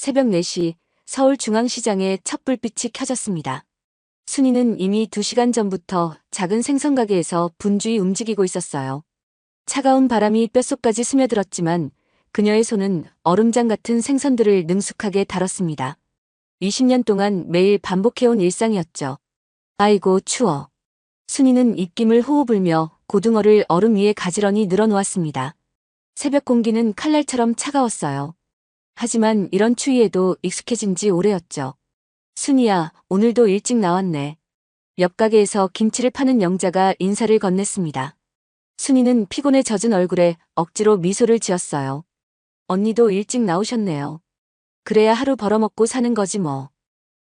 새벽 4시 서울중앙시장에 첫 불빛이 켜졌습니다. 순이는 이미 2시간 전부터 작은 생선가게에서 분주히 움직이고 있었어요. 차가운 바람이 뼛속까지 스며들었지만 그녀의 손은 얼음장 같은 생선들을 능숙하게 다뤘습니다. 20년 동안 매일 반복해온 일상이었죠. 아이고 추워. 순이는 입김을 호호 불며 고등어를 얼음 위에 가지런히 늘어놓았습니다. 새벽 공기는 칼날처럼 차가웠어요. 하지만 이런 추위에도 익숙해진 지 오래였죠. 순이야, 오늘도 일찍 나왔네. 옆 가게에서 김치를 파는 영자가 인사를 건넸습니다. 순이는 피곤에 젖은 얼굴에 억지로 미소를 지었어요. 언니도 일찍 나오셨네요. 그래야 하루 벌어먹고 사는 거지 뭐.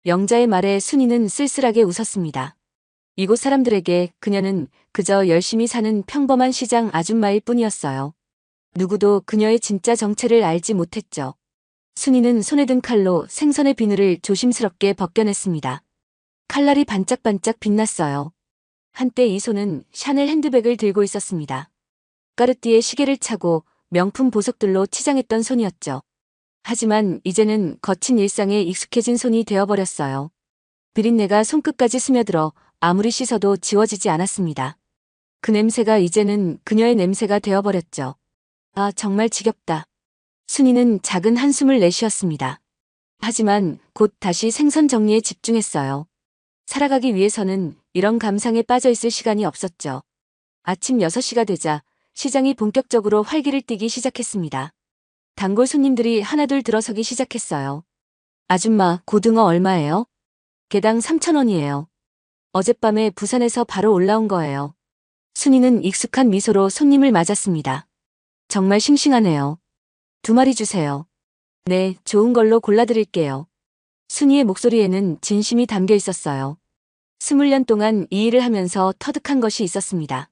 영자의 말에 순이는 쓸쓸하게 웃었습니다. 이곳 사람들에게 그녀는 그저 열심히 사는 평범한 시장 아줌마일 뿐이었어요. 누구도 그녀의 진짜 정체를 알지 못했죠. 순이는 손에 든 칼로 생선의 비늘을 조심스럽게 벗겨냈습니다. 칼날이 반짝반짝 빛났어요. 한때 이 손은 샤넬 핸드백을 들고 있었습니다. 까르띠에 시계를 차고 명품 보석들로 치장했던 손이었죠. 하지만 이제는 거친 일상에 익숙해진 손이 되어버렸어요. 비린내가 손끝까지 스며들어 아무리 씻어도 지워지지 않았습니다. 그 냄새가 이제는 그녀의 냄새가 되어버렸죠. 아, 정말 지겹다. 순이는 작은 한숨을 내쉬었습니다. 하지만 곧 다시 생선 정리에 집중했어요. 살아가기 위해서는 이런 감상에 빠져있을 시간이 없었죠. 아침 6시가 되자 시장이 본격적으로 활기를 띠기 시작했습니다. 단골 손님들이 하나둘 들어서기 시작했어요. 아줌마, 고등어 얼마예요? 개당 3,000원이에요. 어젯밤에 부산에서 바로 올라온 거예요. 순이는 익숙한 미소로 손님을 맞았습니다. 정말 싱싱하네요. 2마리 주세요. 네, 좋은 걸로 골라드릴게요. 순이의 목소리에는 진심이 담겨 있었어요. 20년 동안 이 일을 하면서 터득한 것이 있었습니다.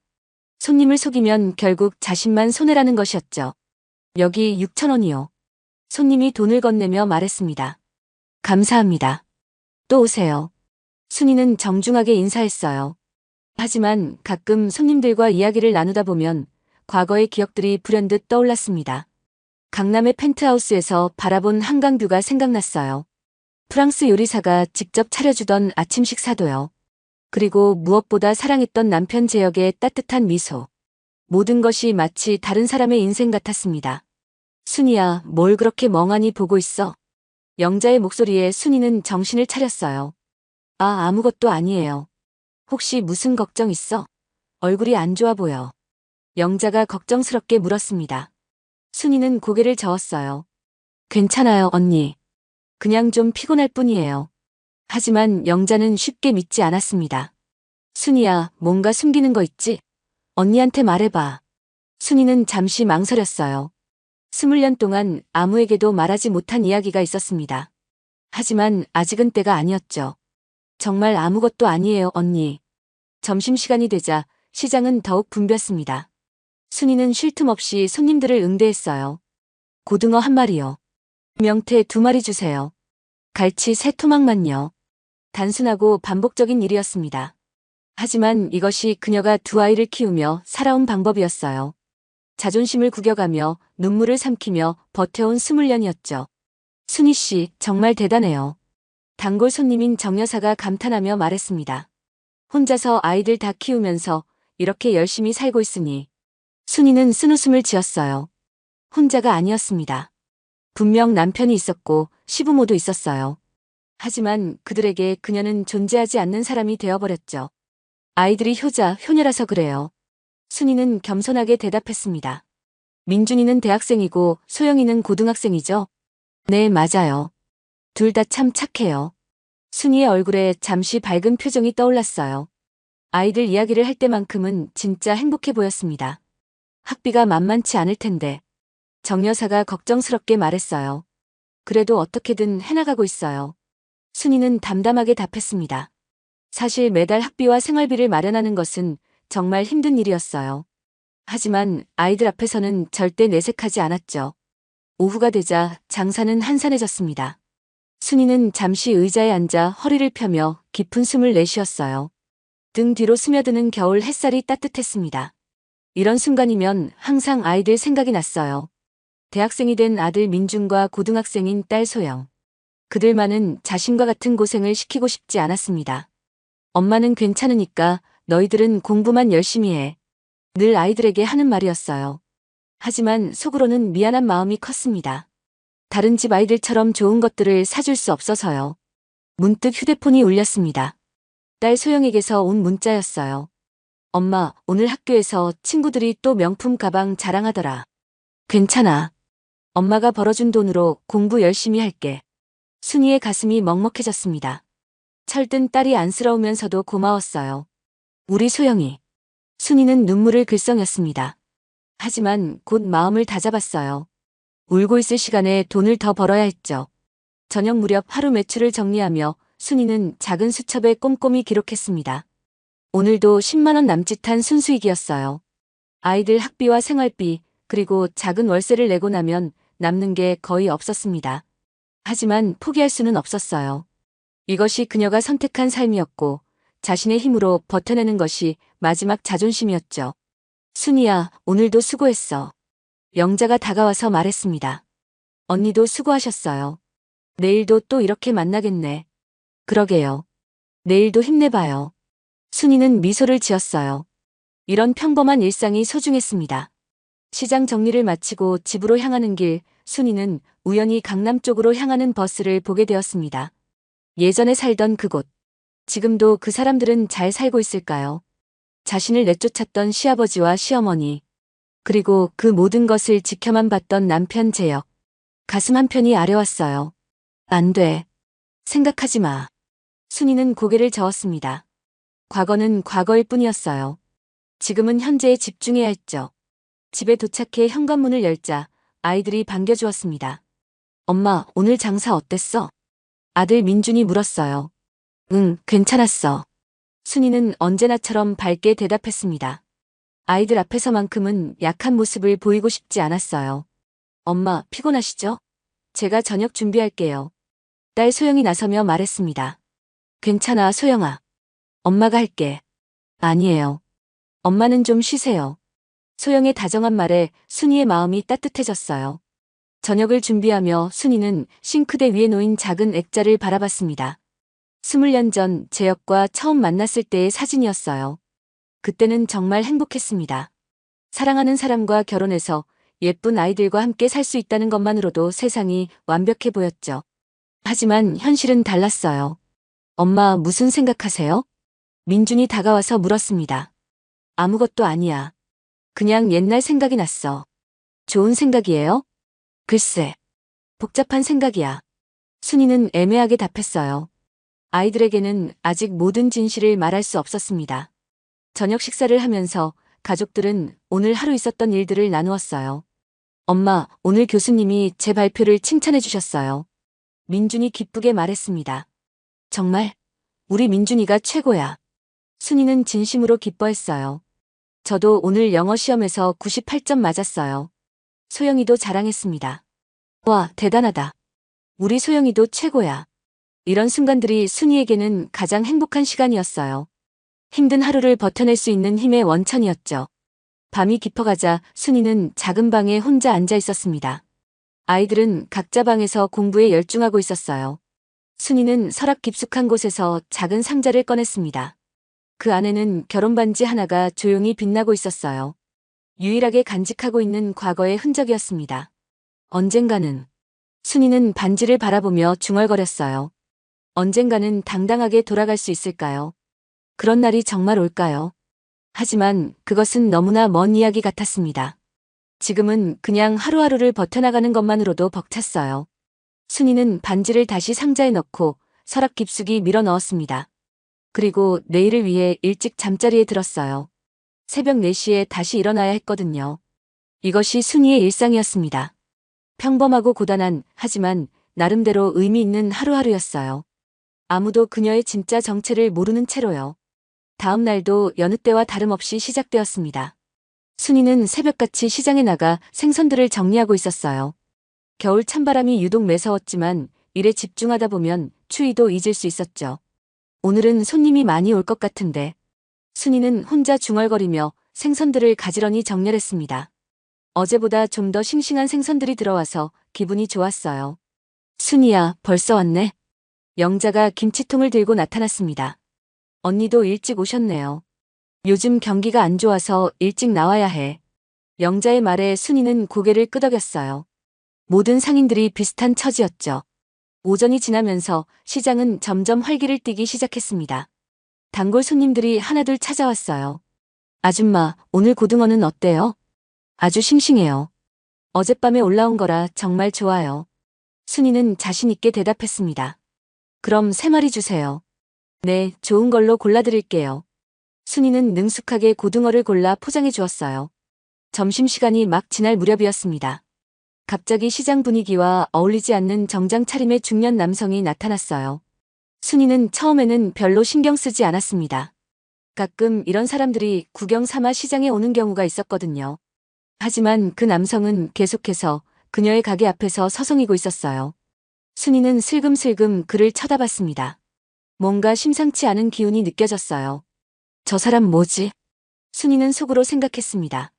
손님을 속이면 결국 자신만 손해라는 것이었죠. 여기 6,000원이요. 손님이 돈을 건네며 말했습니다. 감사합니다. 또 오세요. 순이는 정중하게 인사했어요. 하지만 가끔 손님들과 이야기를 나누다 보면 과거의 기억들이 불현듯 떠올랐습니다. 강남의 펜트하우스에서 바라본 한강뷰가 생각났어요. 프랑스 요리사가 직접 차려주던 아침 식사도요. 그리고 무엇보다 사랑했던 남편 재혁의 따뜻한 미소. 모든 것이 마치 다른 사람의 인생 같았습니다. 순이야, 뭘 그렇게 멍하니 보고 있어? 영자의 목소리에 순이는 정신을 차렸어요. 아, 아무것도 아니에요. 혹시 무슨 걱정 있어? 얼굴이 안 좋아 보여. 영자가 걱정스럽게 물었습니다. 순이는 고개를 저었어요. 괜찮아요, 언니. 그냥 좀 피곤할 뿐이에요. 하지만 영자는 쉽게 믿지 않았습니다. 순이야, 뭔가 숨기는 거 있지? 언니한테 말해봐. 순이는 잠시 망설였어요. 20년 동안 아무에게도 말하지 못한 이야기가 있었습니다. 하지만 아직은 때가 아니었죠. 정말 아무것도 아니에요, 언니. 점심시간이 되자 시장은 더욱 붐볐습니다. 순이는 쉴 틈 없이 손님들을 응대했어요. 고등어 1마리요. 명태 2마리 주세요. 갈치 3토막만요. 단순하고 반복적인 일이었습니다. 하지만 이것이 그녀가 2아이를 키우며 살아온 방법이었어요. 자존심을 구겨가며 눈물을 삼키며 버텨온 20년이었죠. 순이 씨, 정말 대단해요. 단골 손님인 정 여사가 감탄하며 말했습니다. 혼자서 아이들 다 키우면서 이렇게 열심히 살고 있으니. 순이는 쓴웃음을 지었어요. 혼자가 아니었습니다. 분명 남편이 있었고 시부모도 있었어요. 하지만 그들에게 그녀는 존재하지 않는 사람이 되어버렸죠. 아이들이 효녀라서 그래요. 순이는 겸손하게 대답했습니다. 민준이는 대학생이고 소영이는 고등학생이죠? 네, 맞아요. 둘 다 참 착해요. 순이의 얼굴에 잠시 밝은 표정이 떠올랐어요. 아이들 이야기를 할 때만큼은 진짜 행복해 보였습니다. 학비가 만만치 않을 텐데. 정 여사가 걱정스럽게 말했어요. 그래도 어떻게든 해나가고 있어요. 순이는 담담하게 답했습니다. 사실 매달 학비와 생활비를 마련하는 것은 정말 힘든 일이었어요. 하지만 아이들 앞에서는 절대 내색하지 않았죠. 오후가 되자 장사는 한산해졌습니다. 순이는 잠시 의자에 앉아 허리를 펴며 깊은 숨을 내쉬었어요. 등 뒤로 스며드는 겨울 햇살이 따뜻했습니다. 이런 순간이면 항상 아이들 생각이 났어요. 대학생이 된 아들 민준과 고등학생인 딸 소영. 그들만은 자신과 같은 고생을 시키고 싶지 않았습니다. 엄마는 괜찮으니까 너희들은 공부만 열심히 해. 늘 아이들에게 하는 말이었어요. 하지만 속으로는 미안한 마음이 컸습니다. 다른 집 아이들처럼 좋은 것들을 사줄 수 없어서요. 문득 휴대폰이 울렸습니다. 딸 소영에게서 온 문자였어요. 엄마, 오늘 학교에서 친구들이 또 명품 가방 자랑하더라. 괜찮아. 엄마가 벌어준 돈으로 공부 열심히 할게. 순이의 가슴이 먹먹해졌습니다. 철든 딸이 안쓰러우면서도 고마웠어요. 우리 소영이. 순이는 눈물을 글썽였습니다. 하지만 곧 마음을 다잡았어요. 울고 있을 시간에 돈을 더 벌어야 했죠. 저녁 무렵 하루 매출을 정리하며 순이는 작은 수첩에 꼼꼼히 기록했습니다. 오늘도 10만 원 남짓한 순수익이었어요. 아이들 학비와 생활비, 그리고 작은 월세를 내고 나면 남는 게 거의 없었습니다. 하지만 포기할 수는 없었어요. 이것이 그녀가 선택한 삶이었고 자신의 힘으로 버텨내는 것이 마지막 자존심이었죠. 순이야, 오늘도 수고했어. 영자가 다가와서 말했습니다. 언니도 수고하셨어요. 내일도 또 이렇게 만나겠네. 그러게요. 내일도 힘내봐요. 순이는 미소를 지었어요. 이런 평범한 일상이 소중했습니다. 시장 정리를 마치고 집으로 향하는 길, 순이는 우연히 강남 쪽으로 향하는 버스를 보게 되었습니다. 예전에 살던 그곳. 지금도 그 사람들은 잘 살고 있을까요? 자신을 내쫓았던 시아버지와 시어머니. 그리고 그 모든 것을 지켜만 봤던 남편 재혁. 가슴 한편이 아려왔어요. 안 돼. 생각하지 마. 순이는 고개를 저었습니다. 과거는 과거일 뿐이었어요. 지금은 현재에 집중해야 했죠. 집에 도착해 현관문을 열자 아이들이 반겨주었습니다. 엄마, 오늘 장사 어땠어? 아들 민준이 물었어요. 응, 괜찮았어. 순이는 언제나처럼 밝게 대답했습니다. 아이들 앞에서만큼은 약한 모습을 보이고 싶지 않았어요. 엄마, 피곤하시죠? 제가 저녁 준비할게요. 딸 소영이 나서며 말했습니다. 괜찮아, 소영아. 엄마가 할게. 아니에요. 엄마는 좀 쉬세요. 소영의 다정한 말에 순이의 마음이 따뜻해졌어요. 저녁을 준비하며 순이는 싱크대 위에 놓인 작은 액자를 바라봤습니다. 20년 전 재혁과 처음 만났을 때의 사진이었어요. 그때는 정말 행복했습니다. 사랑하는 사람과 결혼해서 예쁜 아이들과 함께 살 수 있다는 것만으로도 세상이 완벽해 보였죠. 하지만 현실은 달랐어요. 엄마, 무슨 생각하세요? 민준이 다가와서 물었습니다. 아무것도 아니야. 그냥 옛날 생각이 났어. 좋은 생각이에요? 글쎄. 복잡한 생각이야. 순이는 애매하게 답했어요. 아이들에게는 아직 모든 진실을 말할 수 없었습니다. 저녁 식사를 하면서 가족들은 오늘 하루 있었던 일들을 나누었어요. 엄마, 오늘 교수님이 제 발표를 칭찬해 주셨어요. 민준이 기쁘게 말했습니다. 정말? 우리 민준이가 최고야. 순이는 진심으로 기뻐했어요. 저도 오늘 영어 시험에서 98점 맞았어요. 소영이도 자랑했습니다. 와, 대단하다. 우리 소영이도 최고야. 이런 순간들이 순이에게는 가장 행복한 시간이었어요. 힘든 하루를 버텨낼 수 있는 힘의 원천이었죠. 밤이 깊어가자 순이는 작은 방에 혼자 앉아 있었습니다. 아이들은 각자 방에서 공부에 열중하고 있었어요. 순이는 서랍 깊숙한 곳에서 작은 상자를 꺼냈습니다. 그 안에는 결혼 반지 하나가 조용히 빛나고 있었어요. 유일하게 간직하고 있는 과거의 흔적이었습니다. 언젠가는 순이는 반지를 바라보며 중얼거렸어요. 언젠가는 당당하게 돌아갈 수 있을까요? 그런 날이 정말 올까요? 하지만 그것은 너무나 먼 이야기 같았습니다. 지금은 그냥 하루하루를 버텨나가는 것만으로도 벅찼어요. 순이는 반지를 다시 상자에 넣고 서랍 깊숙이 밀어 넣었습니다. 그리고 내일을 위해 일찍 잠자리에 들었어요. 새벽 4시에 다시 일어나야 했거든요. 이것이 순이의 일상이었습니다. 평범하고 고단한, 하지만 나름대로 의미 있는 하루하루였어요. 아무도 그녀의 진짜 정체를 모르는 채로요. 다음 날도 여느 때와 다름없이 시작되었습니다. 순이는 새벽같이 시장에 나가 생선들을 정리하고 있었어요. 겨울 찬바람이 유독 매서웠지만 일에 집중하다 보면 추위도 잊을 수 있었죠. 오늘은 손님이 많이 올 것 같은데. 순이는 혼자 중얼거리며 생선들을 가지런히 정렬했습니다. 어제보다 좀 더 싱싱한 생선들이 들어와서 기분이 좋았어요. 순이야, 벌써 왔네. 영자가 김치통을 들고 나타났습니다. 언니도 일찍 오셨네요. 요즘 경기가 안 좋아서 일찍 나와야 해. 영자의 말에 순이는 고개를 끄덕였어요. 모든 상인들이 비슷한 처지였죠. 오전이 지나면서 시장은 점점 활기를 띠기 시작했습니다. 단골 손님들이 하나둘 찾아왔어요. 아줌마, 오늘 고등어는 어때요? 아주 싱싱해요. 어젯밤에 올라온 거라 정말 좋아요. 순이는 자신 있게 대답했습니다. 그럼 3마리 주세요. 네, 좋은 걸로 골라드릴게요. 순이는 능숙하게 고등어를 골라 포장해 주었어요. 점심시간이 막 지날 무렵이었습니다. 갑자기 시장 분위기와 어울리지 않는 정장 차림의 중년 남성이 나타났어요. 순이는 처음에는 별로 신경 쓰지 않았습니다. 가끔 이런 사람들이 구경 삼아 시장에 오는 경우가 있었거든요. 하지만 그 남성은 계속해서 그녀의 가게 앞에서 서성이고 있었어요. 순이는 슬금슬금 그를 쳐다봤습니다. 뭔가 심상치 않은 기운이 느껴졌어요. 저 사람 뭐지? 순이는 속으로 생각했습니다.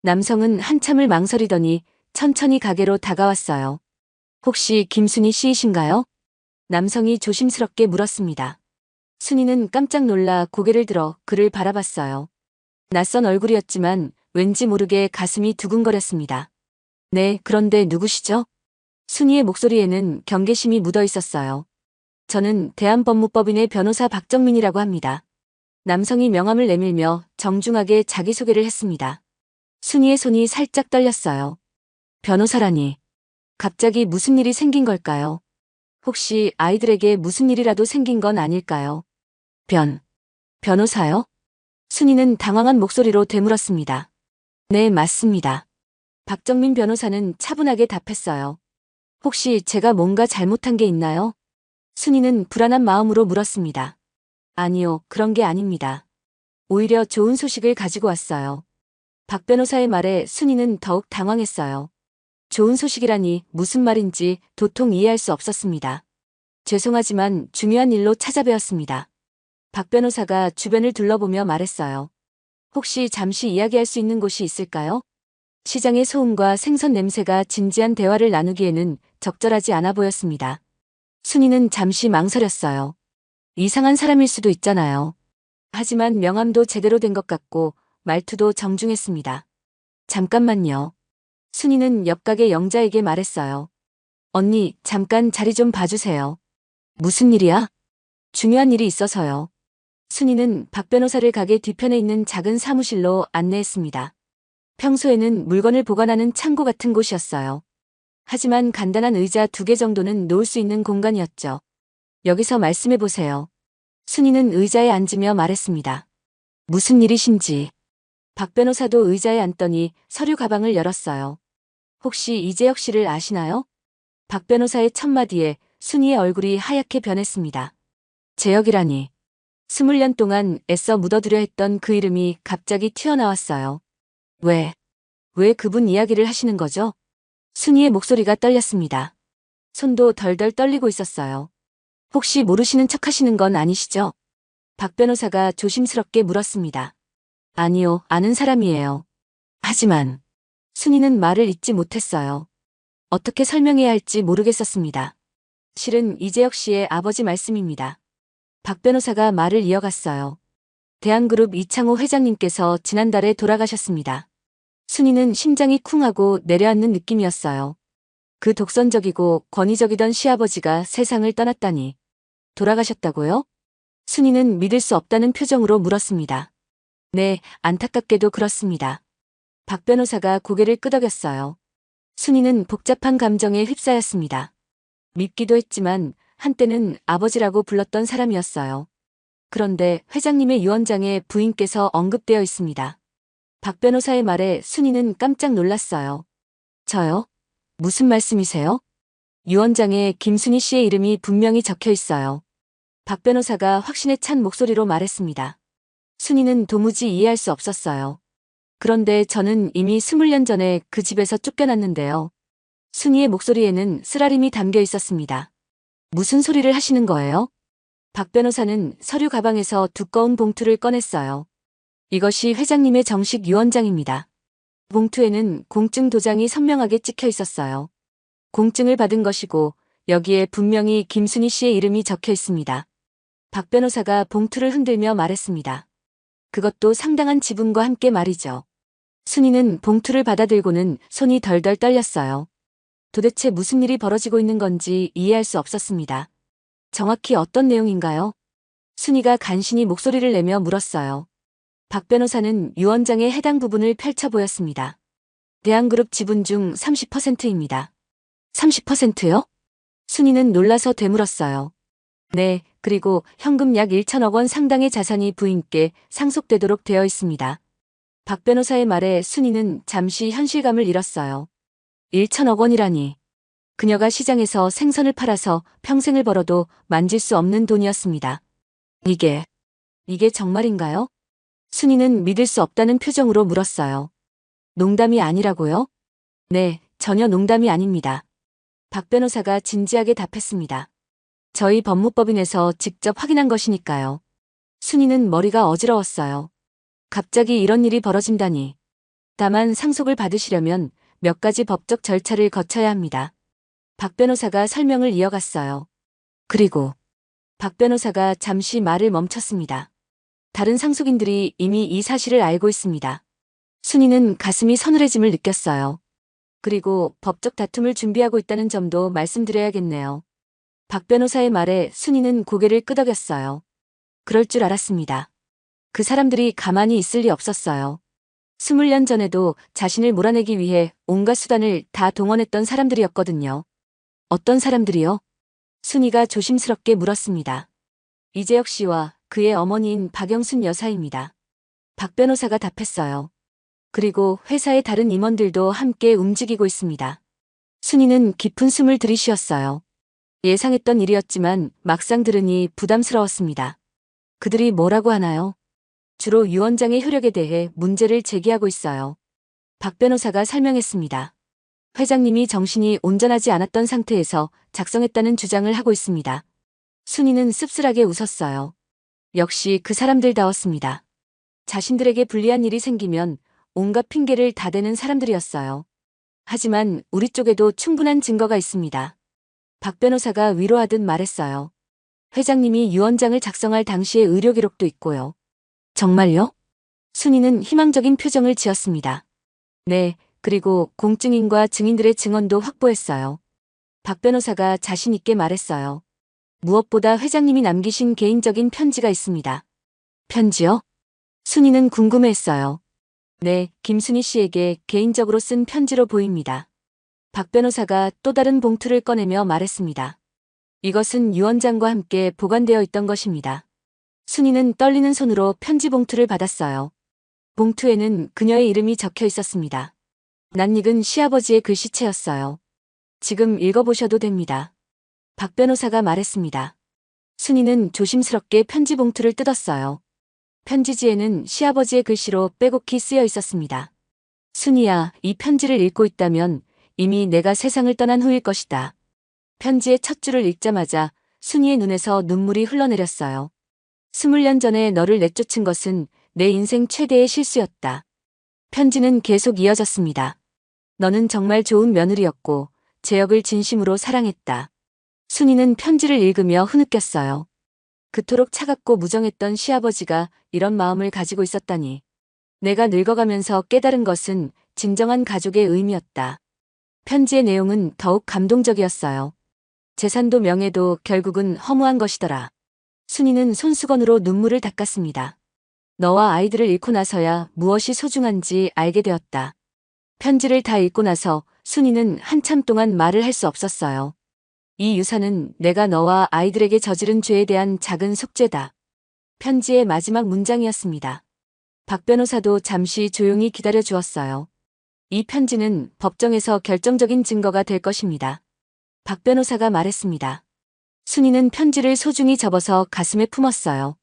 남성은 한참을 망설이더니 천천히 가게로 다가왔어요. 혹시 김순이 씨이신가요? 남성이 조심스럽게 물었습니다. 순이는 깜짝 놀라 고개를 들어 그를 바라봤어요. 낯선 얼굴이었지만 왠지 모르게 가슴이 두근거렸습니다. 네, 그런데 누구시죠? 순이의 목소리에는 경계심이 묻어 있었어요. 저는 대한법무법인의 변호사 박정민이라고 합니다. 남성이 명함을 내밀며 정중하게 자기소개를 했습니다. 순이의 손이 살짝 떨렸어요. 변호사라니. 갑자기 무슨 일이 생긴 걸까요? 혹시 아이들에게 무슨 일이라도 생긴 건 아닐까요? 변호사요? 순이는 당황한 목소리로 되물었습니다. 네, 맞습니다. 박정민 변호사는 차분하게 답했어요. 혹시 제가 뭔가 잘못한 게 있나요? 순이는 불안한 마음으로 물었습니다. 아니요, 그런 게 아닙니다. 오히려 좋은 소식을 가지고 왔어요. 박 변호사의 말에 순이는 더욱 당황했어요. 좋은 소식이라니 무슨 말인지 도통 이해할 수 없었습니다. 죄송하지만 중요한 일로 찾아뵈었습니다. 박 변호사가 주변을 둘러보며 말했어요. 혹시 잠시 이야기할 수 있는 곳이 있을까요? 시장의 소음과 생선 냄새가 진지한 대화를 나누기에는 적절하지 않아 보였습니다. 순이는 잠시 망설였어요. 이상한 사람일 수도 있잖아요. 하지만 명함도 제대로 된 것 같고 말투도 정중했습니다. 잠깐만요. 순이는 옆가게 영자에게 말했어요. 언니, 잠깐 자리 좀 봐주세요. 무슨 일이야? 중요한 일이 있어서요. 순이는 박 변호사를 가게 뒤편에 있는 작은 사무실로 안내했습니다. 평소에는 물건을 보관하는 창고 같은 곳이었어요. 하지만 간단한 의자 2개 정도는 놓을 수 있는 공간이었죠. 여기서 말씀해보세요. 순이는 의자에 앉으며 말했습니다. 무슨 일이신지. 박 변호사도 의자에 앉더니 서류 가방을 열었어요. 혹시 이재혁 씨를 아시나요? 박 변호사의 첫마디에 순이의 얼굴이 하얗게 변했습니다. 재혁이라니. 20년 동안 애써 묻어두려 했던 그 이름이 갑자기 튀어나왔어요. 왜 그분 이야기를 하시는 거죠? 순이의 목소리가 떨렸습니다. 손도 덜덜 떨리고 있었어요. 혹시 모르시는 척 하시는 건 아니시죠? 박 변호사가 조심스럽게 물었습니다. 아니요, 아는 사람이에요. 하지만 순이는 말을 잇지 못했어요. 어떻게 설명해야 할지 모르겠었습니다. 실은 이재혁 씨의 아버지 말씀입니다. 박 변호사가 말을 이어갔어요. 대한그룹 이창호 회장님께서 지난달에 돌아가셨습니다. 순이는 심장이 쿵하고 내려앉는 느낌이었어요. 그 독선적이고 권위적이던 시아버지가 세상을 떠났다니. 돌아가셨다고요? 순이는 믿을 수 없다는 표정으로 물었습니다. 네, 안타깝게도 그렇습니다. 박 변호사가 고개를 끄덕였어요. 순이는 복잡한 감정에 휩싸였습니다. 밉기도 했지만 한때는 아버지라고 불렀던 사람이었어요. 그런데 회장님의 유언장에 부인께서 언급되어 있습니다. 박 변호사의 말에 순이는 깜짝 놀랐어요. 저요? 무슨 말씀이세요? 유언장에 김순이 씨의 이름이 분명히 적혀 있어요. 박 변호사가 확신에 찬 목소리로 말했습니다. 순이는 도무지 이해할 수 없었어요. 그런데 저는 이미 20년 전에 그 집에서 쫓겨났는데요. 순이의 목소리에는 쓰라림이 담겨 있었습니다. 무슨 소리를 하시는 거예요? 박 변호사는 서류 가방에서 두꺼운 봉투를 꺼냈어요. 이것이 회장님의 정식 유언장입니다. 봉투에는 공증 도장이 선명하게 찍혀 있었어요. 공증을 받은 것이고 여기에 분명히 김순희 씨의 이름이 적혀 있습니다. 박 변호사가 봉투를 흔들며 말했습니다. 그것도 상당한 지분과 함께 말이죠. 순이는 봉투를 받아들고는 손이 덜덜 떨렸어요. 도대체 무슨 일이 벌어지고 있는 건지 이해할 수 없었습니다. 정확히 어떤 내용인가요? 순이가 간신히 목소리를 내며 물었어요. 박 변호사는 유언장의 해당 부분을 펼쳐 보였습니다. 대한그룹 지분 중 30%입니다. 30%요? 순이는 놀라서 되물었어요. 네, 그리고 현금 약 1천억 원 상당의 자산이 부인께 상속되도록 되어 있습니다. 박 변호사의 말에 순이는 잠시 현실감을 잃었어요. 1천억 원이라니. 그녀가 시장에서 생선을 팔아서 평생을 벌어도 만질 수 없는 돈이었습니다. 이게 정말인가요? 순이는 믿을 수 없다는 표정으로 물었어요. 농담이 아니라고요? 네, 전혀 농담이 아닙니다. 박 변호사가 진지하게 답했습니다. 저희 법무법인에서 직접 확인한 것이니까요. 순이는 머리가 어지러웠어요. 갑자기 이런 일이 벌어진다니. 다만 상속을 받으시려면 몇 가지 법적 절차를 거쳐야 합니다. 박 변호사가 설명을 이어갔어요. 그리고 박 변호사가 잠시 말을 멈췄습니다. 다른 상속인들이 이미 이 사실을 알고 있습니다. 순이는 가슴이 서늘해짐을 느꼈어요. 그리고 법적 다툼을 준비하고 있다는 점도 말씀드려야겠네요. 박 변호사의 말에 순이는 고개를 끄덕였어요. 그럴 줄 알았습니다. 그 사람들이 가만히 있을 리 없었어요. 20년 전에도 자신을 몰아내기 위해 온갖 수단을 다 동원했던 사람들이었거든요. 어떤 사람들이요? 순이가 조심스럽게 물었습니다. 이재혁 씨와 그의 어머니인 박영순 여사입니다. 박 변호사가 답했어요. 그리고 회사의 다른 임원들도 함께 움직이고 있습니다. 순이는 깊은 숨을 들이쉬었어요. 예상했던 일이었지만 막상 들으니 부담스러웠습니다. 그들이 뭐라고 하나요? 주로 유언장의 효력에 대해 문제를 제기하고 있어요. 박 변호사가 설명했습니다. 회장님이 정신이 온전하지 않았던 상태에서 작성했다는 주장을 하고 있습니다. 순이는 씁쓸하게 웃었어요. 역시 그 사람들다웠습니다. 자신들에게 불리한 일이 생기면 온갖 핑계를 다 대는 사람들이었어요. 하지만 우리 쪽에도 충분한 증거가 있습니다. 박 변호사가 위로하듯 말했어요. 회장님이 유언장을 작성할 당시의 의료 기록도 있고요. 정말요? 순이는 희망적인 표정을 지었습니다. 네, 그리고 공증인과 증인들의 증언도 확보했어요. 박 변호사가 자신 있게 말했어요. 무엇보다 회장님이 남기신 개인적인 편지가 있습니다. 편지요? 순이는 궁금해했어요. 네, 김순희 씨에게 개인적으로 쓴 편지로 보입니다. 박 변호사가 또 다른 봉투를 꺼내며 말했습니다. 이것은 유언장과 함께 보관되어 있던 것입니다. 순이는 떨리는 손으로 편지 봉투를 받았어요. 봉투에는 그녀의 이름이 적혀 있었습니다. 낯익은 시아버지의 글씨체였어요. 지금 읽어보셔도 됩니다. 박 변호사가 말했습니다. 순이는 조심스럽게 편지 봉투를 뜯었어요. 편지지에는 시아버지의 글씨로 빼곡히 쓰여 있었습니다. 순이야, 이 편지를 읽고 있다면 이미 내가 세상을 떠난 후일 것이다. 편지의 첫 줄을 읽자마자 순이의 눈에서 눈물이 흘러내렸어요. 20년 전에 너를 내쫓은 것은 내 인생 최대의 실수였다. 편지는 계속 이어졌습니다. 너는 정말 좋은 며느리였고 재혁을 진심으로 사랑했다. 순이는 편지를 읽으며 흐느꼈어요. 그토록 차갑고 무정했던 시아버지가 이런 마음을 가지고 있었다니. 내가 늙어가면서 깨달은 것은 진정한 가족의 의미였다. 편지의 내용은 더욱 감동적이었어요. 재산도 명예도 결국은 허무한 것이더라. 순이는 손수건으로 눈물을 닦았습니다. 너와 아이들을 잃고 나서야 무엇이 소중한지 알게 되었다. 편지를 다 읽고 나서 순이는 한참 동안 말을 할 수 없었어요. 이 유산은 내가 너와 아이들에게 저지른 죄에 대한 작은 속죄다. 편지의 마지막 문장이었습니다. 박 변호사도 잠시 조용히 기다려 주었어요. 이 편지는 법정에서 결정적인 증거가 될 것입니다. 박 변호사가 말했습니다. 순이는 편지를 소중히 접어서 가슴에 품었어요.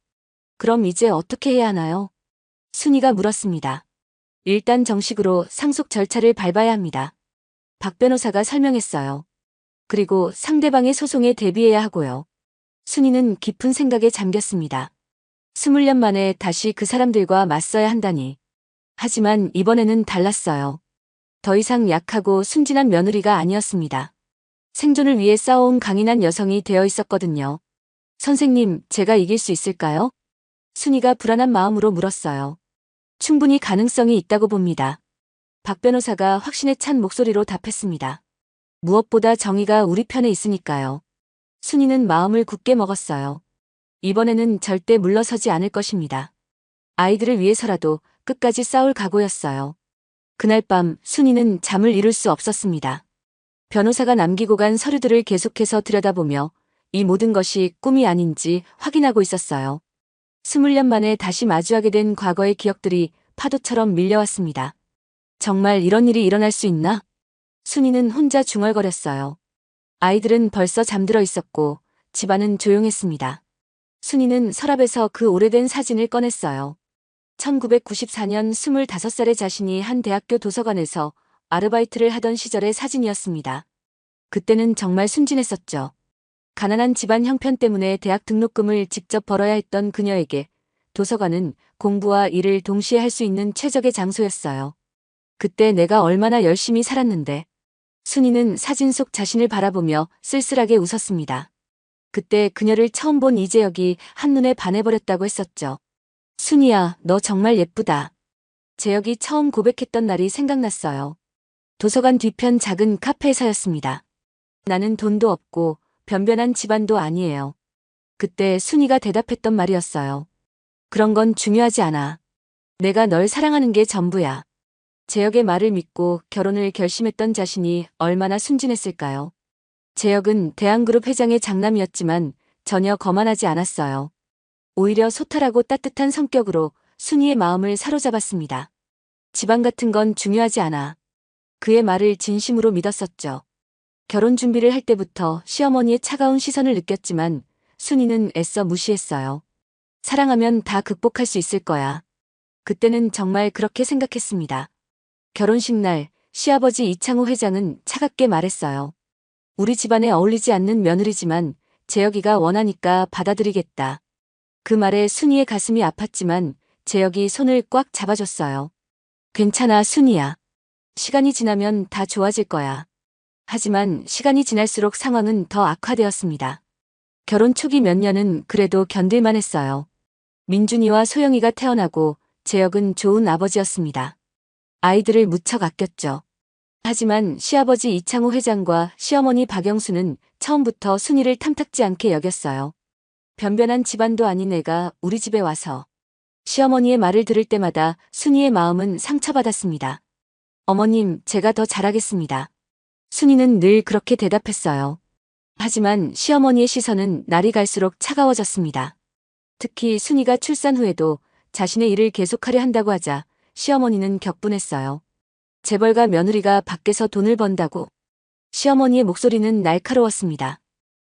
그럼 이제 어떻게 해야 하나요? 순이가 물었습니다. 일단 정식으로 상속 절차를 밟아야 합니다. 박 변호사가 설명했어요. 그리고 상대방의 소송에 대비해야 하고요. 순이는 깊은 생각에 잠겼습니다. 20년 만에 다시 그 사람들과 맞서야 한다니. 하지만 이번에는 달랐어요. 더 이상 약하고 순진한 며느리가 아니었습니다. 생존을 위해 싸워온 강인한 여성이 되어 있었거든요. 선생님, 제가 이길 수 있을까요? 순이가 불안한 마음으로 물었어요. 충분히 가능성이 있다고 봅니다. 박 변호사가 확신에 찬 목소리로 답했습니다. 무엇보다 정의가 우리 편에 있으니까요. 순이는 마음을 굳게 먹었어요. 이번에는 절대 물러서지 않을 것입니다. 아이들을 위해서라도 끝까지 싸울 각오였어요. 그날 밤 순이는 잠을 이룰 수 없었습니다. 변호사가 남기고 간 서류들을 계속해서 들여다보며 이 모든 것이 꿈이 아닌지 확인하고 있었어요. 20년 만에 다시 마주하게 된 과거의 기억들이 파도처럼 밀려왔습니다. 정말 이런 일이 일어날 수 있나? 순이는 혼자 중얼거렸어요. 아이들은 벌써 잠들어 있었고 집안은 조용했습니다. 순이는 서랍에서 그 오래된 사진을 꺼냈어요. 1994년 25살의 자신이 한 대학교 도서관에서 아르바이트를 하던 시절의 사진이었습니다. 그때는 정말 순진했었죠. 가난한 집안 형편 때문에 대학 등록금을 직접 벌어야 했던 그녀에게 도서관은 공부와 일을 동시에 할 수 있는 최적의 장소였어요. 그때 내가 얼마나 열심히 살았는데. 순이는 사진 속 자신을 바라보며 쓸쓸하게 웃었습니다. 그때 그녀를 처음 본 이재혁이 한눈에 반해버렸다고 했었죠. 순이야, 너 정말 예쁘다. 재혁이 처음 고백했던 날이 생각났어요. 도서관 뒤편 작은 카페에서였습니다. 나는 돈도 없고 변변한 집안도 아니에요. 그때 순이가 대답했던 말이었어요. 그런 건 중요하지 않아. 내가 널 사랑하는 게 전부야. 재혁의 말을 믿고 결혼을 결심했던 자신이 얼마나 순진했을까요? 재혁은 대한그룹 회장의 장남이었지만 전혀 거만하지 않았어요. 오히려 소탈하고 따뜻한 성격으로 순이의 마음을 사로잡았습니다. 집안 같은 건 중요하지 않아. 그의 말을 진심으로 믿었었죠. 결혼 준비를 할 때부터 시어머니의 차가운 시선을 느꼈지만 순이는 애써 무시했어요. 사랑하면 다 극복할 수 있을 거야. 그때는 정말 그렇게 생각했습니다. 결혼식 날 시아버지 이창호 회장은 차갑게 말했어요. 우리 집안에 어울리지 않는 며느리지만 재혁이가 원하니까 받아들이겠다. 그 말에 순이의 가슴이 아팠지만 재혁이 손을 꽉 잡아줬어요. 괜찮아, 순이야. 시간이 지나면 다 좋아질 거야. 하지만 시간이 지날수록 상황은 더 악화되었습니다. 결혼 초기 몇 년은 그래도 견딜만 했어요. 민준이와 소영이가 태어나고 재혁은 좋은 아버지였습니다. 아이들을 무척 아꼈죠. 하지만 시아버지 이창호 회장과 시어머니 박영수는 처음부터 순이를 탐탁지 않게 여겼어요. 변변한 집안도 아닌 애가 우리 집에 와서. 시어머니의 말을 들을 때마다 순이의 마음은 상처받았습니다. 어머님, 제가 더 잘하겠습니다. 순이는 늘 그렇게 대답했어요. 하지만 시어머니의 시선은 날이 갈수록 차가워졌습니다. 특히 순이가 출산 후에도 자신의 일을 계속하려 한다고 하자 시어머니는 격분했어요. 재벌가 며느리가 밖에서 돈을 번다고. 시어머니의 목소리는 날카로웠습니다.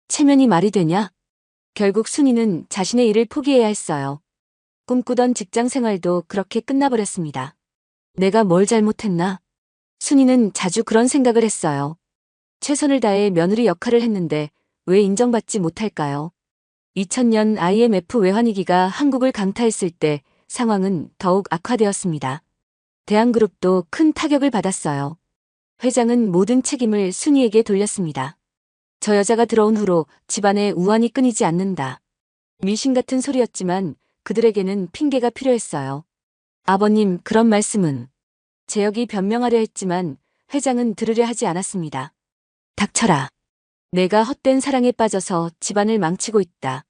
체면이 말이 되냐? 결국 순이는 자신의 일을 포기해야 했어요. 꿈꾸던 직장 생활도 그렇게 끝나버렸습니다. 내가 뭘 잘못했나? 순이는 자주 그런 생각을 했어요. 최선을 다해 며느리 역할을 했는데 왜 인정받지 못할까요? 2000년 IMF 외환위기가 한국을 강타했을 때 상황은 더욱 악화되었습니다. 대한그룹도 큰 타격을 받았어요. 회장은 모든 책임을 순이에게 돌렸습니다. 저 여자가 들어온 후로 집안에 우환이 끊이지 않는다. 미신 같은 소리였지만 그들에게는 핑계가 필요했어요. 아버님, 그런 말씀은. 재혁이 변명하려 했지만 회장은 들으려 하지 않았습니다. 닥쳐라. 내가 헛된 사랑에 빠져서 집안을 망치고 있다.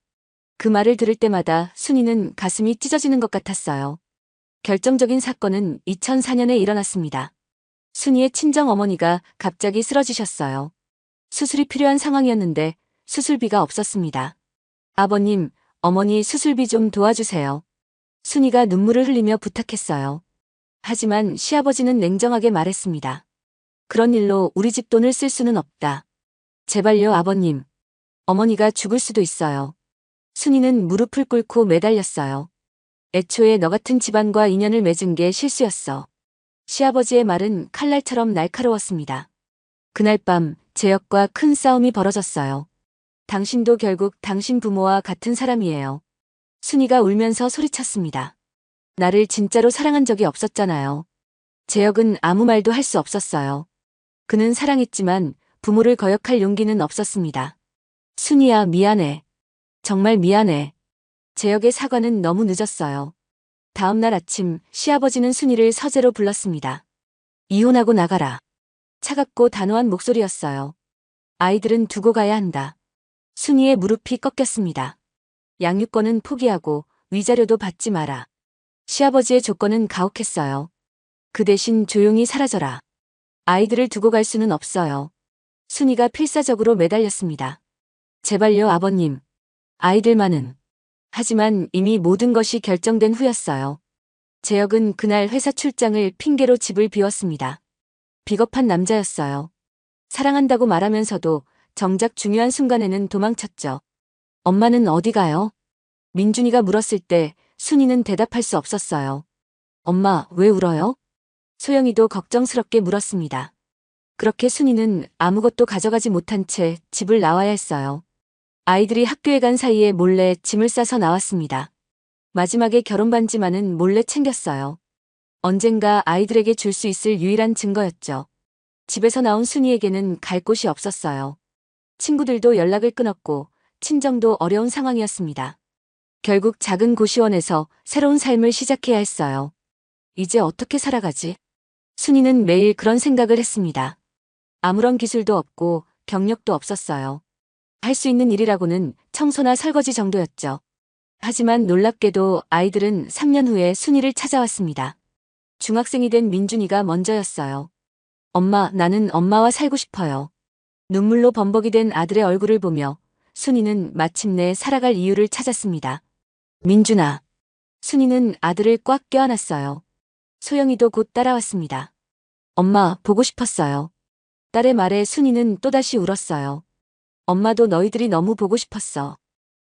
그 말을 들을 때마다 순이는 가슴이 찢어지는 것 같았어요. 결정적인 사건은 2004년에 일어났습니다. 순이의 친정 어머니가 갑자기 쓰러지셨어요. 수술이 필요한 상황이었는데 수술비가 없었습니다. 아버님, 어머니 수술비 좀 도와주세요. 순이가 눈물을 흘리며 부탁했어요. 하지만 시아버지는 냉정하게 말했습니다. 그런 일로 우리 집 돈을 쓸 수는 없다. 제발요, 아버님. 어머니가 죽을 수도 있어요. 순이는 무릎을 꿇고 매달렸어요. 애초에 너 같은 집안과 인연을 맺은 게 실수였어. 시아버지의 말은 칼날처럼 날카로웠습니다. 그날 밤 재혁과 큰 싸움이 벌어졌어요. 당신도 결국 당신 부모와 같은 사람이에요. 순이가 울면서 소리쳤습니다. 나를 진짜로 사랑한 적이 없었잖아요. 재혁은 아무 말도 할 수 없었어요. 그는 사랑했지만 부모를 거역할 용기는 없었습니다. 순이야, 미안해. 정말 미안해. 재혁의 사과는 너무 늦었어요. 다음 날 아침 시아버지는 순이를 서재로 불렀습니다. 이혼하고 나가라. 차갑고 단호한 목소리였어요. 아이들은 두고 가야 한다. 순이의 무릎이 꺾였습니다. 양육권은 포기하고 위자료도 받지 마라. 시아버지의 조건은 가혹했어요. 그 대신 조용히 사라져라. 아이들을 두고 갈 수는 없어요. 순이가 필사적으로 매달렸습니다. 제발요, 아버님. 아이들만은. 하지만 이미 모든 것이 결정된 후였어요. 재혁은 그날 회사 출장을 핑계로 집을 비웠습니다. 비겁한 남자였어요. 사랑한다고 말하면서도 정작 중요한 순간에는 도망쳤죠. 엄마는 어디 가요? 민준이가 물었을 때 순이는 대답할 수 없었어요. 엄마, 왜 울어요? 소영이도 걱정스럽게 물었습니다. 그렇게 순이는 아무것도 가져가지 못한 채 집을 나와야 했어요. 아이들이 학교에 간 사이에 몰래 짐을 싸서 나왔습니다. 마지막에 결혼 반지만은 몰래 챙겼어요. 언젠가 아이들에게 줄 수 있을 유일한 증거였죠. 집에서 나온 순이에게는 갈 곳이 없었어요. 친구들도 연락을 끊었고 친정도 어려운 상황이었습니다. 결국 작은 고시원에서 새로운 삶을 시작해야 했어요. 이제 어떻게 살아가지? 순이는 매일 그런 생각을 했습니다. 아무런 기술도 없고 경력도 없었어요. 할 수 있는 일이라고는 청소나 설거지 정도였죠. 하지만 놀랍게도 아이들은 3년 후에 순이를 찾아왔습니다. 중학생이 된 민준이가 먼저였어요. 엄마, 나는 엄마와 살고 싶어요. 눈물로 범벅이 된 아들의 얼굴을 보며 순이는 마침내 살아갈 이유를 찾았습니다. 민준아. 순이는 아들을 꽉 껴안았어요. 소영이도 곧 따라왔습니다. 엄마, 보고 싶었어요. 딸의 말에 순이는 또다시 울었어요. 엄마도 너희들이 너무 보고 싶었어.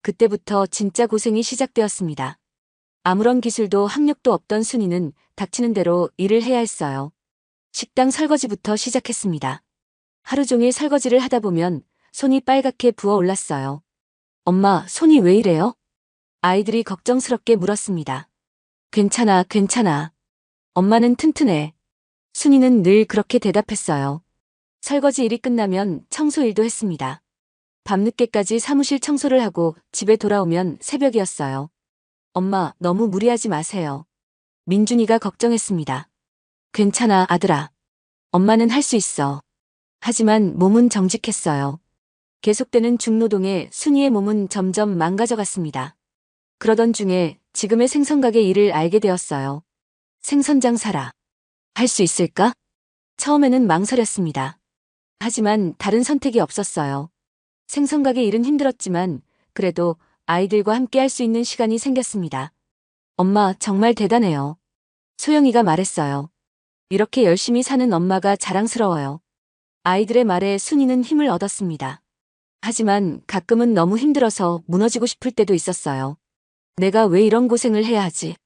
그때부터 진짜 고생이 시작되었습니다. 아무런 기술도 학력도 없던 순이는 닥치는 대로 일을 해야 했어요. 식당 설거지부터 시작했습니다. 하루 종일 설거지를 하다 보면 손이 빨갛게 부어올랐어요. 엄마, 손이 왜 이래요? 아이들이 걱정스럽게 물었습니다. 괜찮아, 괜찮아. 엄마는 튼튼해. 순이는 늘 그렇게 대답했어요. 설거지 일이 끝나면 청소 일도 했습니다. 밤늦게까지 사무실 청소를 하고 집에 돌아오면 새벽이었어요. 엄마, 너무 무리하지 마세요. 민준이가 걱정했습니다. 괜찮아, 아들아. 엄마는 할 수 있어. 하지만 몸은 정직했어요. 계속되는 중노동에 순이의 몸은 점점 망가져갔습니다. 그러던 중에 지금의 생선가게 일을 알게 되었어요. 생선장사라. 할 수 있을까? 처음에는 망설였습니다. 하지만 다른 선택이 없었어요. 생선가게 일은 힘들었지만 그래도 아이들과 함께 할 수 있는 시간이 생겼습니다. 엄마, 정말 대단해요. 소영이가 말했어요. 이렇게 열심히 사는 엄마가 자랑스러워요. 아이들의 말에 순이는 힘을 얻었습니다. 하지만 가끔은 너무 힘들어서 무너지고 싶을 때도 있었어요. 내가 왜 이런 고생을 해야 하지?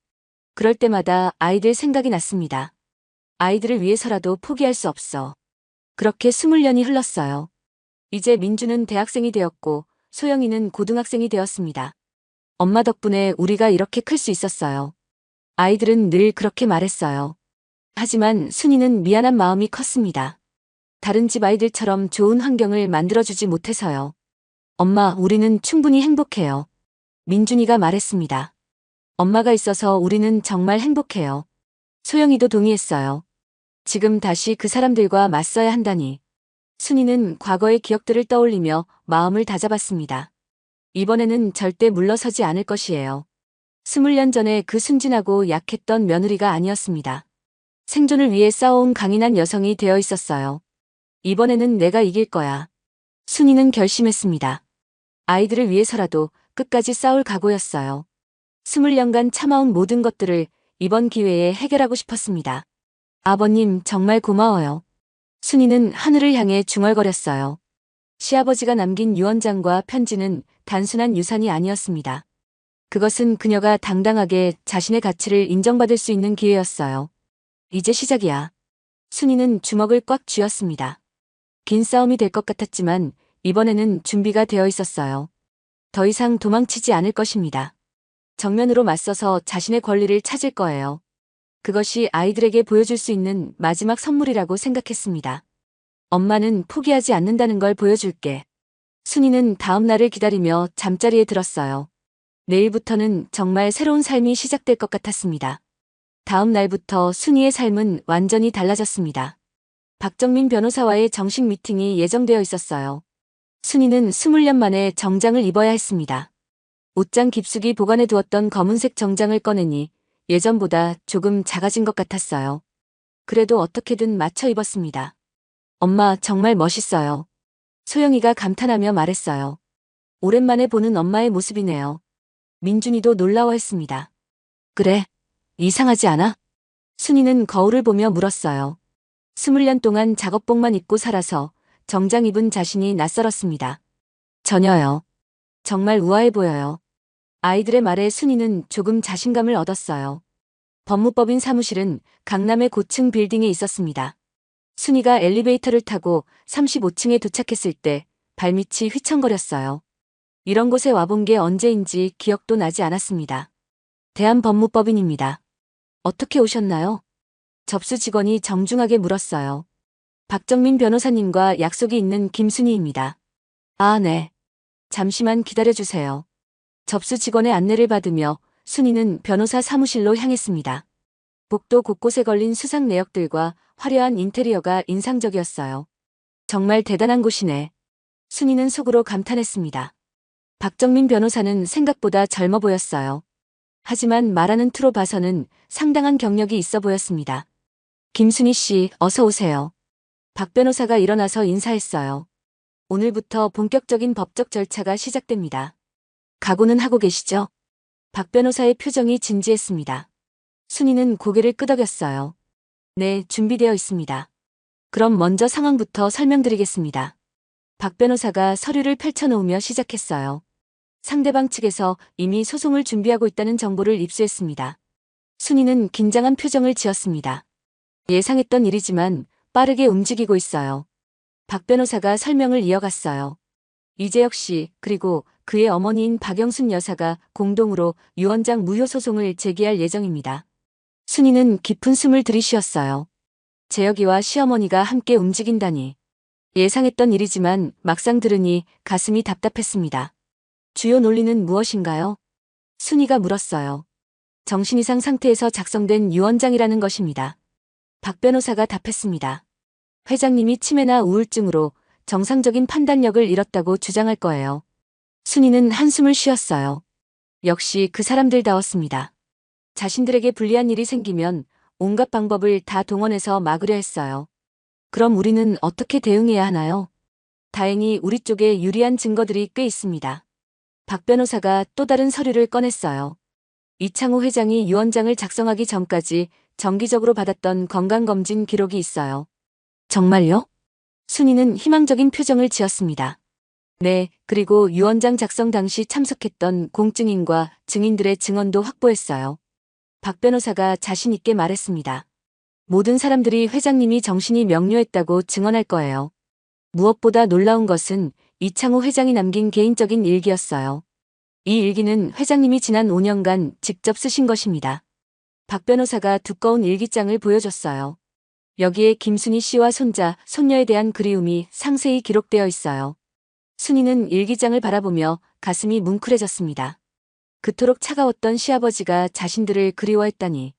그럴 때마다 아이들 생각이 났습니다. 아이들을 위해서라도 포기할 수 없어. 그렇게 20년이 흘렀어요. 이제 민주는 대학생이 되었고 소영이는 고등학생이 되었습니다. 엄마 덕분에 우리가 이렇게 클 수 있었어요. 아이들은 늘 그렇게 말했어요. 하지만 순이는 미안한 마음이 컸습니다. 다른 집 아이들처럼 좋은 환경을 만들어주지 못해서요. 엄마, 우리는 충분히 행복해요. 민준이가 말했습니다. 엄마가 있어서 우리는 정말 행복해요. 소영이도 동의했어요. 지금 다시 그 사람들과 맞서야 한다니. 순이는 과거의 기억들을 떠올리며 마음을 다잡았습니다. 이번에는 절대 물러서지 않을 것이에요. 20년 전에 그 순진하고 약했던 며느리가 아니었습니다. 생존을 위해 싸워온 강인한 여성이 되어 있었어요. 이번에는 내가 이길 거야. 순이는 결심했습니다. 아이들을 위해서라도 끝까지 싸울 각오였어요. 20년간 참아온 모든 것들을 이번 기회에 해결하고 싶었습니다. 아버님, 정말 고마워요. 순이는 하늘을 향해 중얼거렸어요. 시아버지가 남긴 유언장과 편지는 단순한 유산이 아니었습니다. 그것은 그녀가 당당하게 자신의 가치를 인정받을 수 있는 기회였어요. 이제 시작이야. 순이는 주먹을 꽉 쥐었습니다. 긴 싸움이 될 것 같았지만 이번에는 준비가 되어 있었어요. 더 이상 도망치지 않을 것입니다. 정면으로 맞서서 자신의 권리를 찾을 거예요. 그것이 아이들에게 보여줄 수 있는 마지막 선물이라고 생각했습니다. 엄마는 포기하지 않는다는 걸 보여줄게. 순이는 다음 날을 기다리며 잠자리에 들었어요. 내일부터는 정말 새로운 삶이 시작될 것 같았습니다. 다음 날부터 순이의 삶은 완전히 달라졌습니다. 박정민 변호사와의 정식 미팅이 예정되어 있었어요. 순이는 20년 만에 정장을 입어야 했습니다. 옷장 깊숙이 보관해 두었던 검은색 정장을 꺼내니 예전보다 조금 작아진 것 같았어요. 그래도 어떻게든 맞춰 입었습니다. 엄마 정말 멋있어요. 소영이가 감탄하며 말했어요. 오랜만에 보는 엄마의 모습이네요. 민준이도 놀라워했습니다. 그래, 이상하지 않아? 순이는 거울을 보며 물었어요. 20년 동안 작업복만 입고 살아서 정장 입은 자신이 낯설었습니다. 전혀요. 정말 우아해 보여요. 아이들의 말에 순이는 조금 자신감을 얻었어요. 법무법인 사무실은 강남의 고층 빌딩에 있었습니다. 순이가 엘리베이터를 타고 35층에 도착했을 때 발밑이 휘청거렸어요. 이런 곳에 와본 게 언제인지 기억도 나지 않았습니다. 대한법무법인입니다. 어떻게 오셨나요? 접수 직원이 정중하게 물었어요. 박정민 변호사님과 약속이 있는 김순희입니다. 아, 네. 잠시만 기다려주세요. 접수 직원의 안내를 받으며 순이는 변호사 사무실로 향했습니다. 복도 곳곳에 걸린 수상 내역들과 화려한 인테리어가 인상적이었어요. 정말 대단한 곳이네. 순이는 속으로 감탄했습니다. 박정민 변호사는 생각보다 젊어 보였어요. 하지만 말하는 투로 봐서는 상당한 경력이 있어 보였습니다. 김순희 씨, 어서 오세요. 박 변호사가 일어나서 인사했어요. 오늘부터 본격적인 법적 절차가 시작됩니다. 각오는 하고 계시죠? 박 변호사의 표정이 진지했습니다. 순이는 고개를 끄덕였어요. 네, 준비되어 있습니다. 그럼 먼저 상황부터 설명드리겠습니다. 박 변호사가 서류를 펼쳐놓으며 시작했어요. 상대방 측에서 이미 소송을 준비하고 있다는 정보를 입수했습니다. 순이는 긴장한 표정을 지었습니다. 예상했던 일이지만 빠르게 움직이고 있어요. 박 변호사가 설명을 이어갔어요. 이재혁 씨 그리고 그의 어머니인 박영순 여사가 공동으로 유언장 무효 소송을 제기할 예정입니다. 순이는 깊은 숨을 들이쉬었어요. 재혁이와 시어머니가 함께 움직인다니. 예상했던 일이지만 막상 들으니 가슴이 답답했습니다. 주요 논리는 무엇인가요? 순이가 물었어요. 정신 이상 상태에서 작성된 유언장이라는 것입니다. 박 변호사가 답했습니다. 회장님이 치매나 우울증으로 정상적인 판단력을 잃었다고 주장할 거예요. 순이는 한숨을 쉬었어요. 역시 그 사람들다웠습니다. 자신들에게 불리한 일이 생기면 온갖 방법을 다 동원해서 막으려 했어요. 그럼 우리는 어떻게 대응해야 하나요? 다행히 우리 쪽에 유리한 증거들이 꽤 있습니다. 박 변호사가 또 다른 서류를 꺼냈어요. 이창호 회장이 유언장을 작성하기 전까지 정기적으로 받았던 건강검진 기록이 있어요. 정말요? 순이는 희망적인 표정을 지었습니다. 네, 그리고 유언장 작성 당시 참석했던 공증인과 증인들의 증언도 확보했어요. 박 변호사가 자신 있게 말했습니다. 모든 사람들이 회장님이 정신이 명료했다고 증언할 거예요. 무엇보다 놀라운 것은 이창호 회장이 남긴 개인적인 일기였어요. 이 일기는 회장님이 지난 5년간 직접 쓰신 것입니다. 박 변호사가 두꺼운 일기장을 보여줬어요. 여기에 김순희 씨와 손자, 손녀에 대한 그리움이 상세히 기록되어 있어요. 순이는 일기장을 바라보며 가슴이 뭉클해졌습니다. 그토록 차가웠던 시아버지가 자신들을 그리워했다니.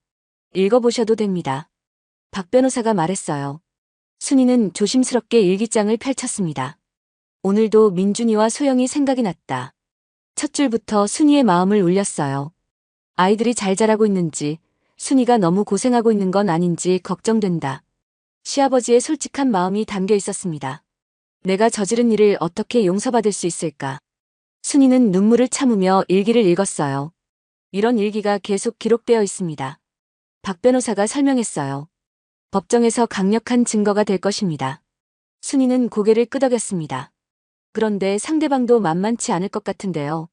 읽어보셔도 됩니다. 박 변호사가 말했어요. 순이는 조심스럽게 일기장을 펼쳤습니다. 오늘도 민준이와 소영이 생각이 났다. 첫 줄부터 순이의 마음을 울렸어요. 아이들이 잘 자라고 있는지, 순이가 너무 고생하고 있는 건 아닌지 걱정된다. 시아버지의 솔직한 마음이 담겨 있었습니다. 내가 저지른 일을 어떻게 용서받을 수 있을까? 순이는 눈물을 참으며 일기를 읽었어요. 이런 일기가 계속 기록되어 있습니다. 박 변호사가 설명했어요. 법정에서 강력한 증거가 될 것입니다. 순이는 고개를 끄덕였습니다. 그런데 상대방도 만만치 않을 것 같은데요.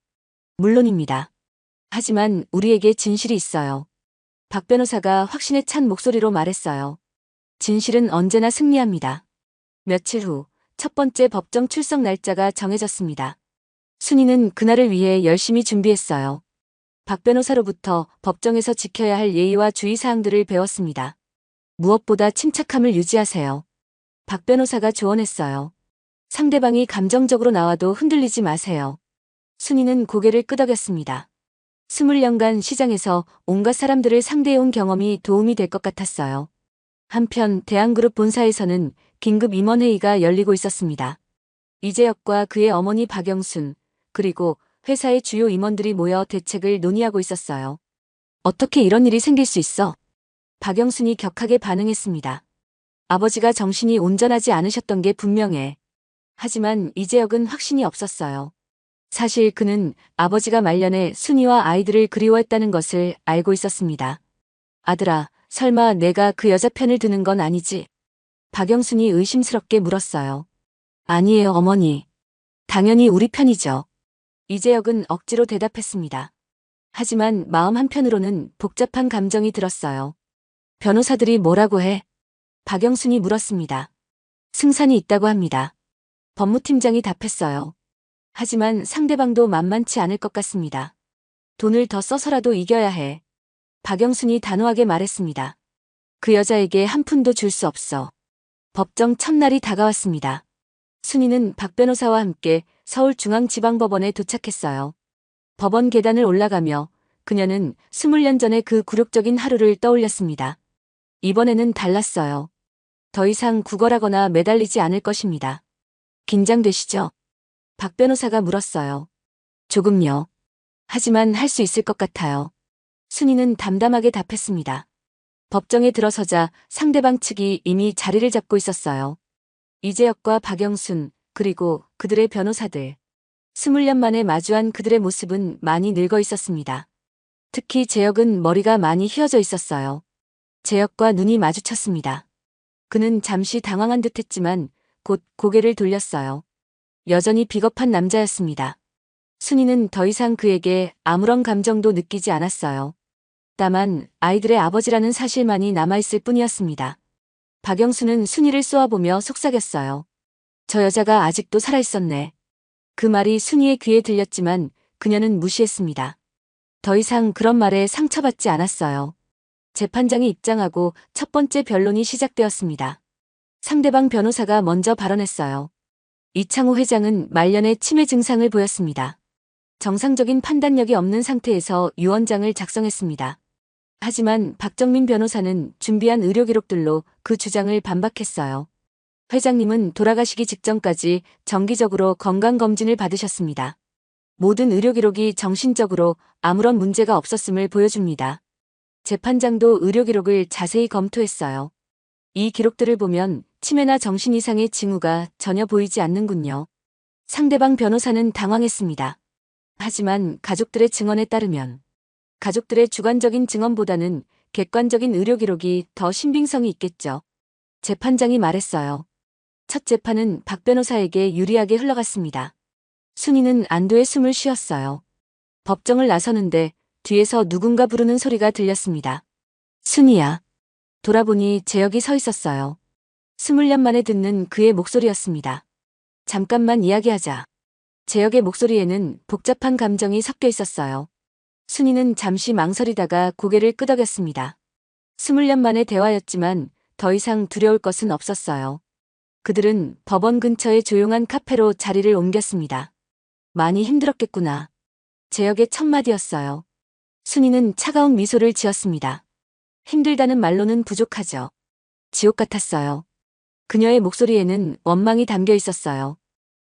물론입니다. 하지만 우리에게 진실이 있어요. 박 변호사가 확신에 찬 목소리로 말했어요. 진실은 언제나 승리합니다. 며칠 후 첫 번째 법정 출석 날짜가 정해졌습니다. 순이는 그날을 위해 열심히 준비했어요. 박 변호사로부터 법정에서 지켜야 할 예의와 주의사항들을 배웠습니다. 무엇보다 침착함을 유지하세요. 박 변호사가 조언했어요. 상대방이 감정적으로 나와도 흔들리지 마세요. 순이는 고개를 끄덕였습니다. 20년간 시장에서 온갖 사람들을 상대해온 경험이 도움이 될 것 같았어요. 한편 대한그룹 본사에서는 긴급 임원회의가 열리고 있었습니다. 이재혁과 그의 어머니 박영순, 그리고 회사의 주요 임원들이 모여 대책을 논의하고 있었어요. 어떻게 이런 일이 생길 수 있어? 박영순이 격하게 반응했습니다. 아버지가 정신이 온전하지 않으셨던 게 분명해. 하지만 이재혁은 확신이 없었어요. 사실 그는 아버지가 말년에 순이와 아이들을 그리워했다는 것을 알고 있었습니다. 아들아, 설마 내가 그 여자 편을 드는 건 아니지? 박영순이 의심스럽게 물었어요. 아니에요, 어머니. 당연히 우리 편이죠. 이재혁은 억지로 대답했습니다. 하지만 마음 한편으로는 복잡한 감정이 들었어요. 변호사들이 뭐라고 해? 박영순이 물었습니다. 승산이 있다고 합니다. 법무팀장이 답했어요. 하지만 상대방도 만만치 않을 것 같습니다. 돈을 더 써서라도 이겨야 해. 박영순이 단호하게 말했습니다. 그 여자에게 한 푼도 줄 수 없어. 법정 첫날이 다가왔습니다. 순이는 박 변호사와 함께 서울중앙지방법원에 도착했어요. 법원 계단을 올라가며 그녀는 20년 전의 그 굴욕적인 하루를 떠올렸습니다. 이번에는 달랐어요. 더 이상 구걸하거나 매달리지 않을 것입니다. 긴장되시죠? 박 변호사가 물었어요. 조금요. 하지만 할 수 있을 것 같아요. 순이는 담담하게 답했습니다. 법정에 들어서자 상대방 측이 이미 자리를 잡고 있었어요. 이재혁과 박영순, 그리고 그들의 변호사들. 20년 만에 마주한 그들의 모습은 많이 늙어 있었습니다. 특히 재혁은 머리가 많이 휘어져 있었어요. 재혁과 눈이 마주쳤습니다. 그는 잠시 당황한 듯했지만 곧 고개를 돌렸어요. 여전히 비겁한 남자였습니다. 순이는 더 이상 그에게 아무런 감정도 느끼지 않았어요. 다만 아이들의 아버지라는 사실만이 남아있을 뿐이었습니다. 박영수는 순이를 쏘아보며 속삭였어요. 저 여자가 아직도 살아있었네. 그 말이 순이의 귀에 들렸지만 그녀는 무시했습니다. 더 이상 그런 말에 상처받지 않았어요. 재판장이 입장하고 첫 번째 변론이 시작되었습니다. 상대방 변호사가 먼저 발언했어요. 이창호 회장은 말년에 치매 증상을 보였습니다. 정상적인 판단력이 없는 상태에서 유언장을 작성했습니다. 하지만 박정민 변호사는 준비한 의료 기록들로 그 주장을 반박했어요. 회장님은 돌아가시기 직전까지 정기적으로 건강검진을 받으셨습니다. 모든 의료 기록이 정신적으로 아무런 문제가 없었음을 보여줍니다. 재판장도 의료 기록을 자세히 검토했어요. 이 기록들을 보면 치매나 정신 이상의 징후가 전혀 보이지 않는군요. 상대방 변호사는 당황했습니다. 하지만 가족들의 증언에 따르면 가족들의 주관적인 증언보다는 객관적인 의료 기록이 더 신빙성이 있겠죠. 재판장이 말했어요. 첫 재판은 박 변호사에게 유리하게 흘러갔습니다. 순이는 안도의 숨을 쉬었어요. 법정을 나서는데 뒤에서 누군가 부르는 소리가 들렸습니다. 순이야. 돌아보니 재혁이 서 있었어요. 20년 만에 듣는 그의 목소리였습니다. 잠깐만 이야기하자. 재혁의 목소리에는 복잡한 감정이 섞여 있었어요. 순이는 잠시 망설이다가 고개를 끄덕였습니다. 20년 만의 대화였지만 더 이상 두려울 것은 없었어요. 그들은 법원 근처의 조용한 카페로 자리를 옮겼습니다. 많이 힘들었겠구나. 재혁의 첫 마디였어요. 순이는 차가운 미소를 지었습니다. 힘들다는 말로는 부족하죠. 지옥 같았어요. 그녀의 목소리에는 원망이 담겨 있었어요.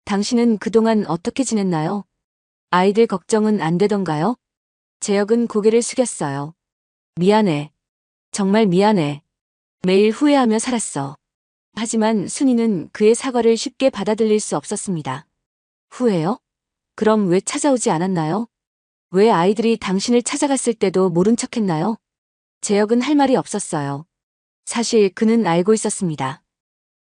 당신은 그동안 어떻게 지냈나요? 아이들 걱정은 안 되던가요? 재혁은 고개를 숙였어요. 미안해. 정말 미안해. 매일 후회하며 살았어. 하지만 순이는 그의 사과를 쉽게 받아들일 수 없었습니다. 후회요? 그럼 왜 찾아오지 않았나요? 왜 아이들이 당신을 찾아갔을 때도 모른 척했나요? 재혁은 할 말이 없었어요. 사실 그는 알고 있었습니다.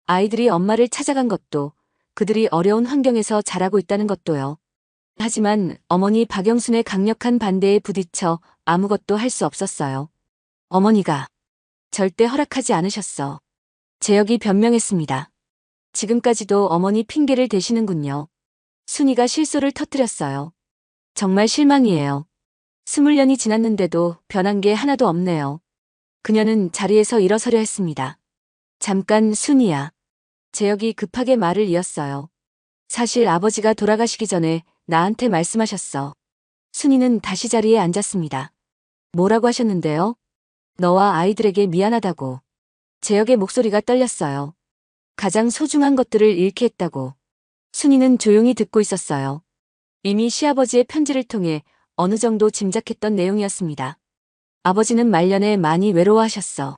아이들이 엄마를 찾아간 것도, 그들이 어려운 환경에서 자라고 있다는 것도요. 하지만 어머니 박영순의 강력한 반대에 부딪혀 아무것도 할 수 없었어요. 어머니가 절대 허락하지 않으셨어. 재혁이 변명했습니다. 지금까지도 어머니 핑계를 대시는군요. 순이가 실소를 터뜨렸어요. 정말 실망이에요. 20년이 지났는데도 변한 게 하나도 없네요. 그녀는 자리에서 일어서려 했습니다. 잠깐 순이야. 재혁이 급하게 말을 이었어요. 사실 아버지가 돌아가시기 전에 나한테 말씀하셨어. 순이는 다시 자리에 앉았습니다. 뭐라고 하셨는데요? 너와 아이들에게 미안하다고. 재혁의 목소리가 떨렸어요. 가장 소중한 것들을 잃게 했다고. 순이는 조용히 듣고 있었어요. 이미 시아버지의 편지를 통해 어느 정도 짐작했던 내용이었습니다. 아버지는 말년에 많이 외로워하셨어.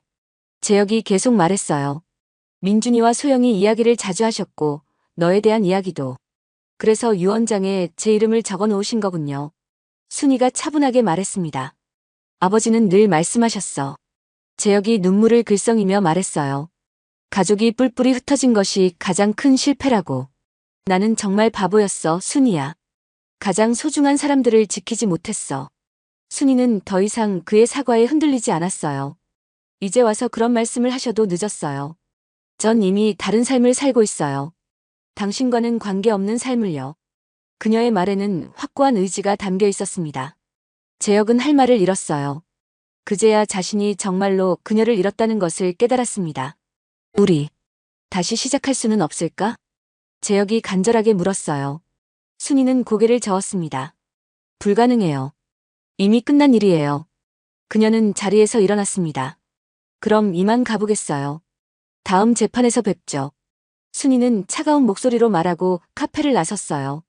재혁이 계속 말했어요. 민준이와 소영이 이야기를 자주 하셨고 너에 대한 이야기도. 그래서 유언장에 제 이름을 적어 놓으신 거군요. 순이가 차분하게 말했습니다. 아버지는 늘 말씀하셨어. 재혁이 눈물을 글썽이며 말했어요. 가족이 뿔뿔이 흩어진 것이 가장 큰 실패라고. 나는 정말 바보였어, 순이야. 가장 소중한 사람들을 지키지 못했어. 순이는 더 이상 그의 사과에 흔들리지 않았어요. 이제 와서 그런 말씀을 하셔도 늦었어요. 전 이미 다른 삶을 살고 있어요. 당신과는 관계없는 삶을요. 그녀의 말에는 확고한 의지가 담겨 있었습니다. 재혁은 할 말을 잃었어요. 그제야 자신이 정말로 그녀를 잃었다는 것을 깨달았습니다. 우리 다시 시작할 수는 없을까? 재혁이 간절하게 물었어요. 순이는 고개를 저었습니다. 불가능해요. 이미 끝난 일이에요. 그녀는 자리에서 일어났습니다. 그럼 이만 가보겠어요. 다음 재판에서 뵙죠. 순이는 차가운 목소리로 말하고 카페를 나섰어요.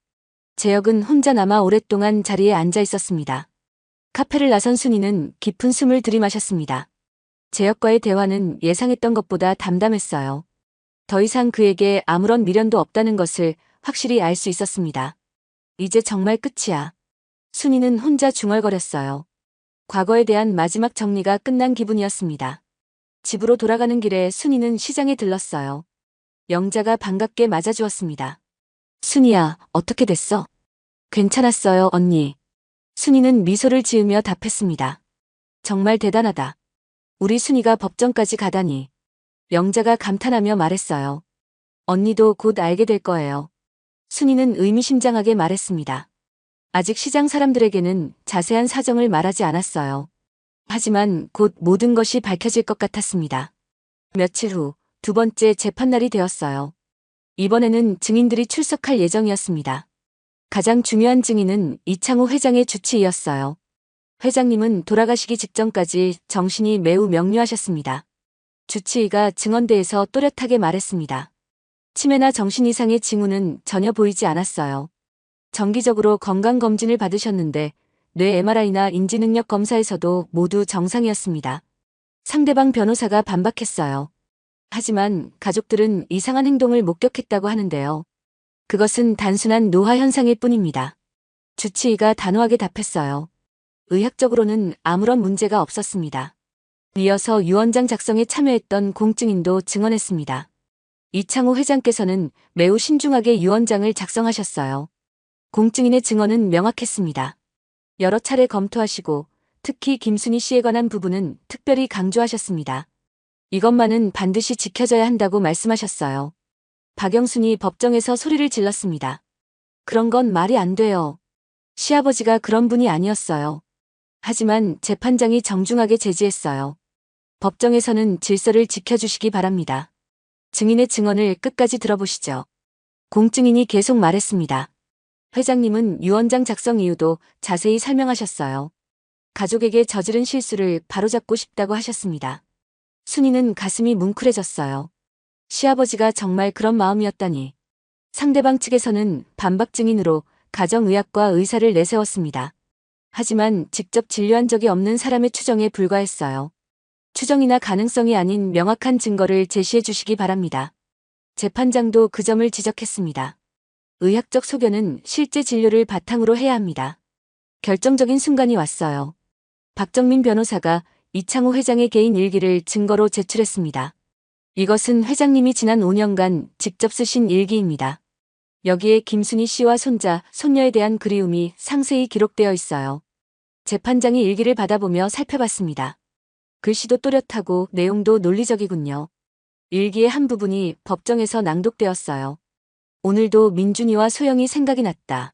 재혁은 혼자 남아 오랫동안 자리에 앉아 있었습니다. 카페를 나선 순이는 깊은 숨을 들이마셨습니다. 재혁과의 대화는 예상했던 것보다 담담했어요. 더 이상 그에게 아무런 미련도 없다는 것을 확실히 알 수 있었습니다. 이제 정말 끝이야. 순이는 혼자 중얼거렸어요. 과거에 대한 마지막 정리가 끝난 기분이었습니다. 집으로 돌아가는 길에 순이는 시장에 들렀어요. 영자가 반갑게 맞아주었습니다. 순이야, 어떻게 됐어? 괜찮았어요, 언니. 순이는 미소를 지으며 답했습니다. 정말 대단하다. 우리 순이가 법정까지 가다니. 영자가 감탄하며 말했어요. 언니도 곧 알게 될 거예요. 순이는 의미심장하게 말했습니다. 아직 시장 사람들에게는 자세한 사정을 말하지 않았어요. 하지만 곧 모든 것이 밝혀질 것 같았습니다. 며칠 후 두 번째 재판날이 되었어요. 이번에는 증인들이 출석할 예정이었습니다. 가장 중요한 증인은 이창호 회장의 주치의였어요. 회장님은 돌아가시기 직전까지 정신이 매우 명료하셨습니다. 주치의가 증언대에서 또렷하게 말했습니다. 치매나 정신 이상의 징후는 전혀 보이지 않았어요. 정기적으로 건강검진을 받으셨는데 뇌 MRI나 인지능력 검사에서도 모두 정상이었습니다. 상대방 변호사가 반박했어요. 하지만 가족들은 이상한 행동을 목격했다고 하는데요. 그것은 단순한 노화 현상일 뿐입니다. 주치의가 단호하게 답했어요. 의학적으로는 아무런 문제가 없었습니다. 이어서 유언장 작성에 참여했던 공증인도 증언했습니다. 이창호 회장께서는 매우 신중하게 유언장을 작성하셨어요. 공증인의 증언은 명확했습니다. 여러 차례 검토하시고 특히 김순희 씨에 관한 부분은 특별히 강조하셨습니다. 이것만은 반드시 지켜져야 한다고 말씀하셨어요. 박영순이 법정에서 소리를 질렀습니다. 그런 건 말이 안 돼요. 시아버지가 그런 분이 아니었어요. 하지만 재판장이 정중하게 제지했어요. 법정에서는 질서를 지켜주시기 바랍니다. 증인의 증언을 끝까지 들어보시죠. 공증인이 계속 말했습니다. 회장님은 유언장 작성 이유도 자세히 설명하셨어요. 가족에게 저지른 실수를 바로잡고 싶다고 하셨습니다. 순이는 가슴이 뭉클해졌어요. 시아버지가 정말 그런 마음이었다니. 상대방 측에서는 반박 증인으로 가정의학과 의사를 내세웠습니다. 하지만 직접 진료한 적이 없는 사람의 추정에 불과했어요. 추정이나 가능성이 아닌 명확한 증거를 제시해 주시기 바랍니다. 재판장도 그 점을 지적했습니다. 의학적 소견은 실제 진료를 바탕으로 해야 합니다. 결정적인 순간이 왔어요. 박정민 변호사가 이창호 회장의 개인 일기를 증거로 제출했습니다. 이것은 회장님이 지난 5년간 직접 쓰신 일기입니다. 여기에 김순희 씨와 손자, 손녀에 대한 그리움이 상세히 기록되어 있어요. 재판장이 일기를 받아보며 살펴봤습니다. 글씨도 또렷하고 내용도 논리적이군요. 일기의 한 부분이 법정에서 낭독되었어요. 오늘도 민준이와 소영이 생각이 났다.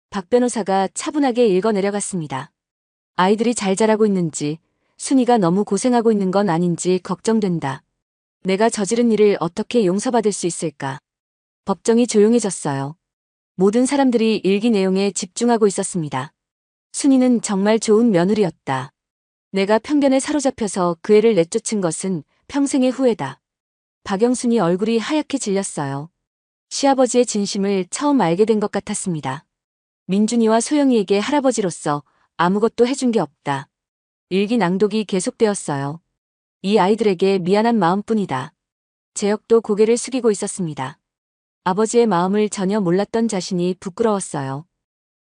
박 변호사가 차분하게 읽어내려갔습니다. 아이들이 잘 자라고 있는지, 순이가 너무 고생하고 있는 건 아닌지 걱정된다. 내가 저지른 일을 어떻게 용서받을 수 있을까? 법정이 조용해졌어요. 모든 사람들이 일기 내용에 집중하고 있었습니다. 순이는 정말 좋은 며느리였다. 내가 편견에 사로잡혀서 그 애를 내쫓은 것은 평생의 후회다. 박영순이 얼굴이 하얗게 질렸어요. 시아버지의 진심을 처음 알게 된 것 같았습니다. 민준이와 소영이에게 할아버지로서 아무것도 해준 게 없다. 일기 낭독이 계속되었어요. 이 아이들에게 미안한 마음뿐이다. 재혁도 고개를 숙이고 있었습니다. 아버지의 마음을 전혀 몰랐던 자신이 부끄러웠어요.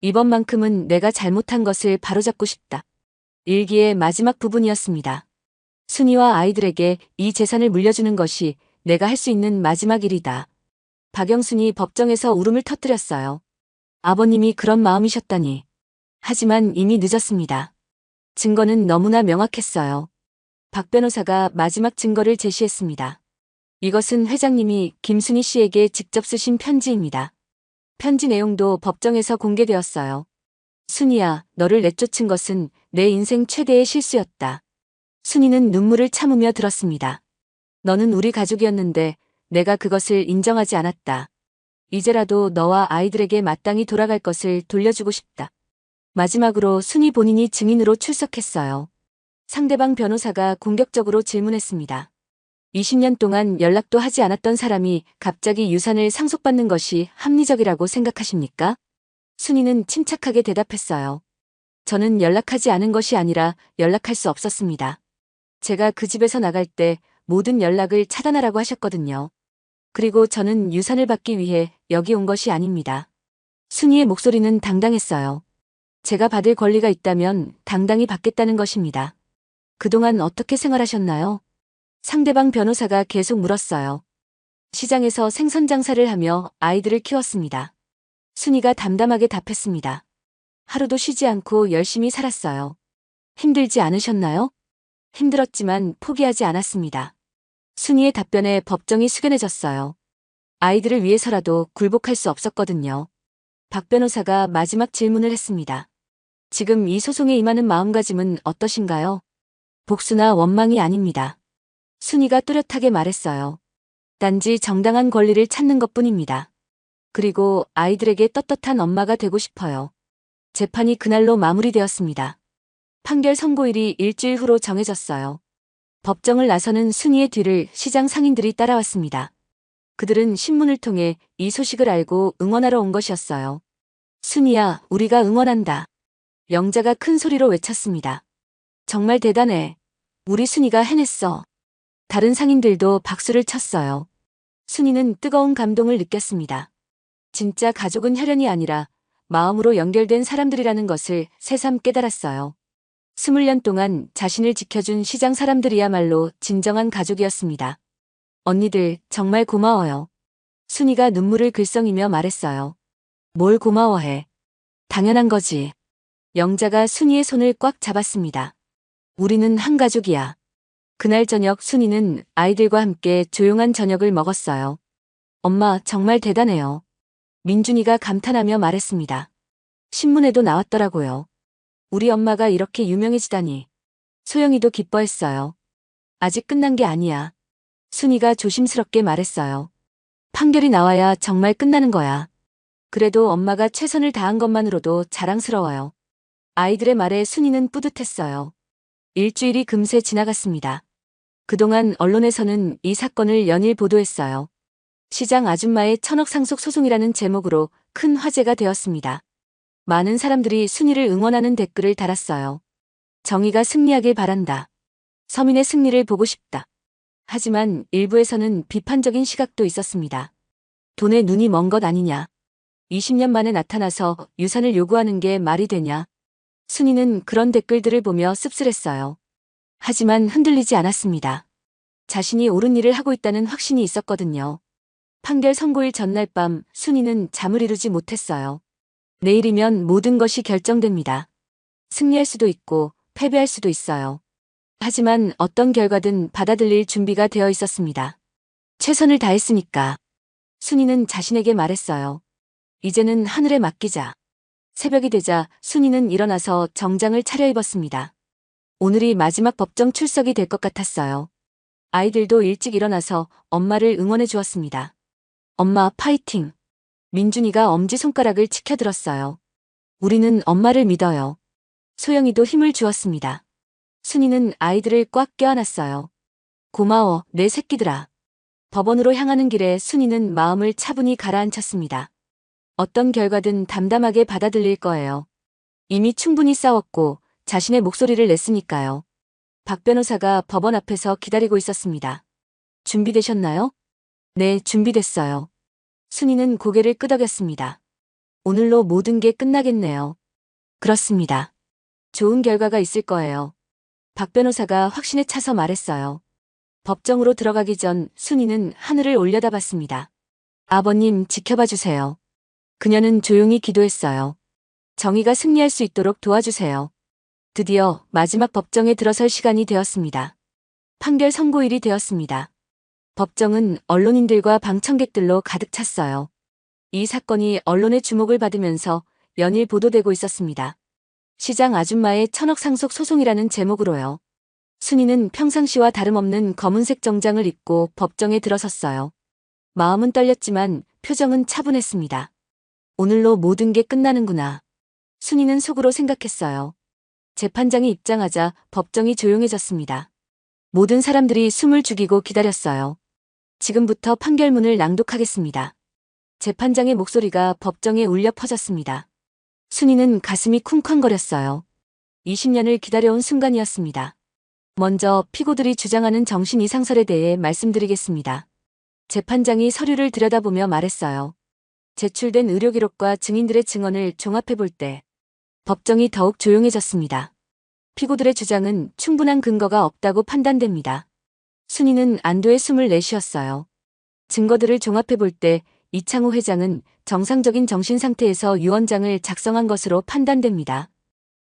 이번만큼은 내가 잘못한 것을 바로잡고 싶다. 일기의 마지막 부분이었습니다. 순이와 아이들에게 이 재산을 물려주는 것이 내가 할 수 있는 마지막 일이다. 박영순이 법정에서 울음을 터뜨렸어요. 아버님이 그런 마음이셨다니. 하지만 이미 늦었습니다. 증거는 너무나 명확했어요. 박 변호사가 마지막 증거를 제시했습니다. 이것은 회장님이 김순희 씨에게 직접 쓰신 편지입니다. 편지 내용도 법정에서 공개되었어요. 순이야, 너를 내쫓은 것은 내 인생 최대의 실수였다. 순이는 눈물을 참으며 들었습니다. 너는 우리 가족이었는데 내가 그것을 인정하지 않았다. 이제라도 너와 아이들에게 마땅히 돌아갈 것을 돌려주고 싶다. 마지막으로 순이 본인이 증인으로 출석했어요. 상대방 변호사가 공격적으로 질문했습니다. 20년 동안 연락도 하지 않았던 사람이 갑자기 유산을 상속받는 것이 합리적이라고 생각하십니까? 순이는 침착하게 대답했어요. 저는 연락하지 않은 것이 아니라 연락할 수 없었습니다. 제가 그 집에서 나갈 때 모든 연락을 차단하라고 하셨거든요. 그리고 저는 유산을 받기 위해 여기 온 것이 아닙니다. 순이의 목소리는 당당했어요. 제가 받을 권리가 있다면 당당히 받겠다는 것입니다. 그동안 어떻게 생활하셨나요? 상대방 변호사가 계속 물었어요. 시장에서 생선 장사를 하며 아이들을 키웠습니다. 순이가 담담하게 답했습니다. 하루도 쉬지 않고 열심히 살았어요. 힘들지 않으셨나요? 힘들었지만 포기하지 않았습니다. 순이의 답변에 법정이 숙연해졌어요. 아이들을 위해서라도 굴복할 수 없었거든요. 박 변호사가 마지막 질문을 했습니다. 지금 이 소송에 임하는 마음가짐은 어떠신가요? 복수나 원망이 아닙니다. 순이가 또렷하게 말했어요. 단지 정당한 권리를 찾는 것뿐입니다. 그리고 아이들에게 떳떳한 엄마가 되고 싶어요. 재판이 그날로 마무리되었습니다. 판결 선고일이 일주일 후로 정해졌어요. 법정을 나서는 순이의 뒤를 시장 상인들이 따라왔습니다. 그들은 신문을 통해 이 소식을 알고 응원하러 온 것이었어요. 순이야, 우리가 응원한다. 영자가 큰 소리로 외쳤습니다. 정말 대단해. 우리 순이가 해냈어. 다른 상인들도 박수를 쳤어요. 순이는 뜨거운 감동을 느꼈습니다. 진짜 가족은 혈연이 아니라 마음으로 연결된 사람들이라는 것을 새삼 깨달았어요. 20년 동안 자신을 지켜준 시장 사람들이야말로 진정한 가족이었습니다. 언니들 정말 고마워요. 순이가 눈물을 글썽이며 말했어요. 뭘 고마워해. 당연한 거지. 영자가 순이의 손을 꽉 잡았습니다. 우리는 한 가족이야. 그날 저녁 순이는 아이들과 함께 조용한 저녁을 먹었어요. 엄마 정말 대단해요. 민준이가 감탄하며 말했습니다. 신문에도 나왔더라고요. 우리 엄마가 이렇게 유명해지다니. 소영이도 기뻐했어요. 아직 끝난 게 아니야. 순이가 조심스럽게 말했어요. 판결이 나와야 정말 끝나는 거야. 그래도 엄마가 최선을 다한 것만으로도 자랑스러워요. 아이들의 말에 순이는 뿌듯했어요. 일주일이 금세 지나갔습니다. 그동안 언론에서는 이 사건을 연일 보도했어요. 시장 아줌마의 1000억 상속 소송이라는 제목으로 큰 화제가 되었습니다. 많은 사람들이 순이를 응원하는 댓글을 달았어요. 정의가 승리하길 바란다. 서민의 승리를 보고 싶다. 하지만 일부에서는 비판적인 시각도 있었습니다. 돈에 눈이 먼 것 아니냐. 20년 만에 나타나서 유산을 요구하는 게 말이 되냐. 순이는 그런 댓글들을 보며 씁쓸했어요. 하지만 흔들리지 않았습니다. 자신이 옳은 일을 하고 있다는 확신이 있었거든요. 판결 선고일 전날 밤 순이는 잠을 이루지 못했어요. 내일이면 모든 것이 결정됩니다. 승리할 수도 있고 패배할 수도 있어요. 하지만 어떤 결과든 받아들일 준비가 되어 있었습니다. 최선을 다했으니까. 순이는 자신에게 말했어요. 이제는 하늘에 맡기자. 새벽이 되자 순이는 일어나서 정장을 차려입었습니다. 오늘이 마지막 법정 출석이 될 것 같았어요. 아이들도 일찍 일어나서 엄마를 응원해 주었습니다. 엄마 파이팅! 민준이가 엄지손가락을 치켜들었어요. 우리는 엄마를 믿어요. 소영이도 힘을 주었습니다. 순이는 아이들을 꽉 껴안았어요. 고마워, 내 새끼들아. 법원으로 향하는 길에 순이는 마음을 차분히 가라앉혔습니다. 어떤 결과든 담담하게 받아들일 거예요. 이미 충분히 싸웠고 자신의 목소리를 냈으니까요. 박 변호사가 법원 앞에서 기다리고 있었습니다. 준비되셨나요? 네, 준비됐어요. 순이는 고개를 끄덕였습니다. 오늘로 모든 게 끝나겠네요. 그렇습니다. 좋은 결과가 있을 거예요. 박 변호사가 확신에 차서 말했어요. 법정으로 들어가기 전 순이는 하늘을 올려다봤습니다. 아버님, 지켜봐 주세요. 그녀는 조용히 기도했어요. 정의가 승리할 수 있도록 도와주세요. 드디어 마지막 법정에 들어설 시간이 되었습니다. 판결 선고일이 되었습니다. 법정은 언론인들과 방청객들로 가득 찼어요. 이 사건이 언론의 주목을 받으면서 연일 보도되고 있었습니다. 시장 아줌마의 천억 상속 소송이라는 제목으로요. 순이는 평상시와 다름없는 검은색 정장을 입고 법정에 들어섰어요. 마음은 떨렸지만 표정은 차분했습니다. 오늘로 모든 게 끝나는구나. 순이는 속으로 생각했어요. 재판장이 입장하자 법정이 조용해졌습니다. 모든 사람들이 숨을 죽이고 기다렸어요. 지금부터 판결문을 낭독하겠습니다. 재판장의 목소리가 법정에 울려 퍼졌습니다. 순이는 가슴이 쿵쾅거렸어요. 20년을 기다려온 순간이었습니다. 먼저 피고들이 주장하는 정신 이상설에 대해 말씀드리겠습니다. 재판장이 서류를 들여다보며 말했어요. 제출된 의료기록과 증인들의 증언을 종합해볼 때 법정이 더욱 조용해졌습니다. 피고들의 주장은 충분한 근거가 없다고 판단됩니다. 순이는 안도의 숨을 내쉬었어요. 증거들을 종합해볼 때 이창호 회장은 정상적인 정신 상태에서 유언장을 작성한 것으로 판단됩니다.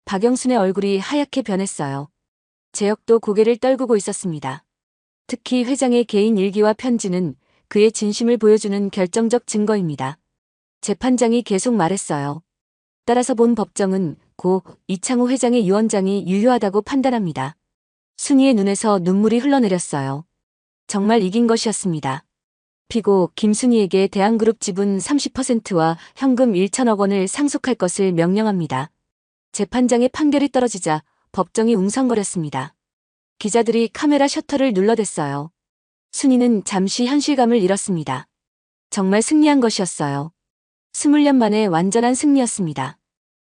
박영순의 얼굴이 하얗게 변했어요. 재혁도 고개를 떨구고 있었습니다. 특히 회장의 개인 일기와 편지는 그의 진심을 보여주는 결정적 증거입니다. 재판장이 계속 말했어요. 따라서 본 법정은 고 이창호 회장의 유언장이 유효하다고 판단합니다. 순이의 눈에서 눈물이 흘러내렸어요. 정말 이긴 것이었습니다. 피고 김순이에게 대한그룹 지분 30%와 현금 1천억 원을 상속할 것을 명령합니다. 재판장의 판결이 떨어지자 법정이 웅성거렸습니다. 기자들이 카메라 셔터를 눌러댔어요. 순이는 잠시 현실감을 잃었습니다. 정말 승리한 것이었어요. 20년 만에 완전한 승리였습니다.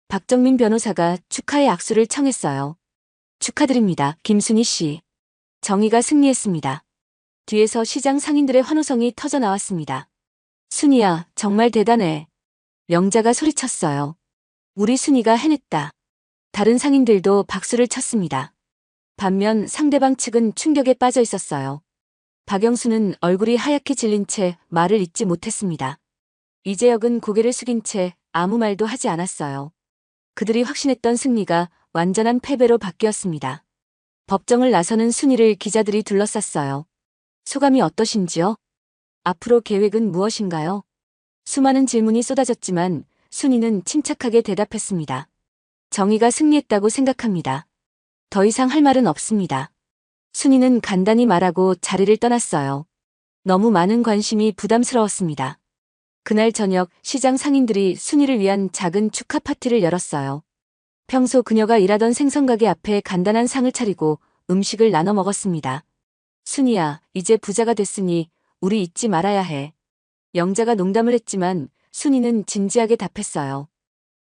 박정민 변호사가 축하의 악수를 청했어요. 축하드립니다, 김순이 씨. 정의가 승리했습니다. 뒤에서 시장 상인들의 환호성이 터져 나왔습니다. 순이야, 정말 대단해. 영자가 소리쳤어요. 우리 순이가 해냈다. 다른 상인들도 박수를 쳤습니다. 반면 상대방 측은 충격에 빠져 있었어요. 박영수는 얼굴이 하얗게 질린 채 말을 잇지 못했습니다. 이재혁은 고개를 숙인 채 아무 말도 하지 않았어요. 그들이 확신했던 승리가 완전한 패배로 바뀌었습니다. 법정을 나서는 순이를 기자들이 둘러쌌어요. 소감이 어떠신지요? 앞으로 계획은 무엇인가요? 수많은 질문이 쏟아졌지만 순이는 침착하게 대답했습니다. 정의가 승리했다고 생각합니다. 더 이상 할 말은 없습니다. 순이는 간단히 말하고 자리를 떠났어요. 너무 많은 관심이 부담스러웠습니다. 그날 저녁 시장 상인들이 순이를 위한 작은 축하 파티를 열었어요. 평소 그녀가 일하던 생선가게 앞에 간단한 상을 차리고 음식을 나눠 먹었습니다. 순이야, 이제 부자가 됐으니 우리 잊지 말아야 해. 영자가 농담을 했지만 순이는 진지하게 답했어요.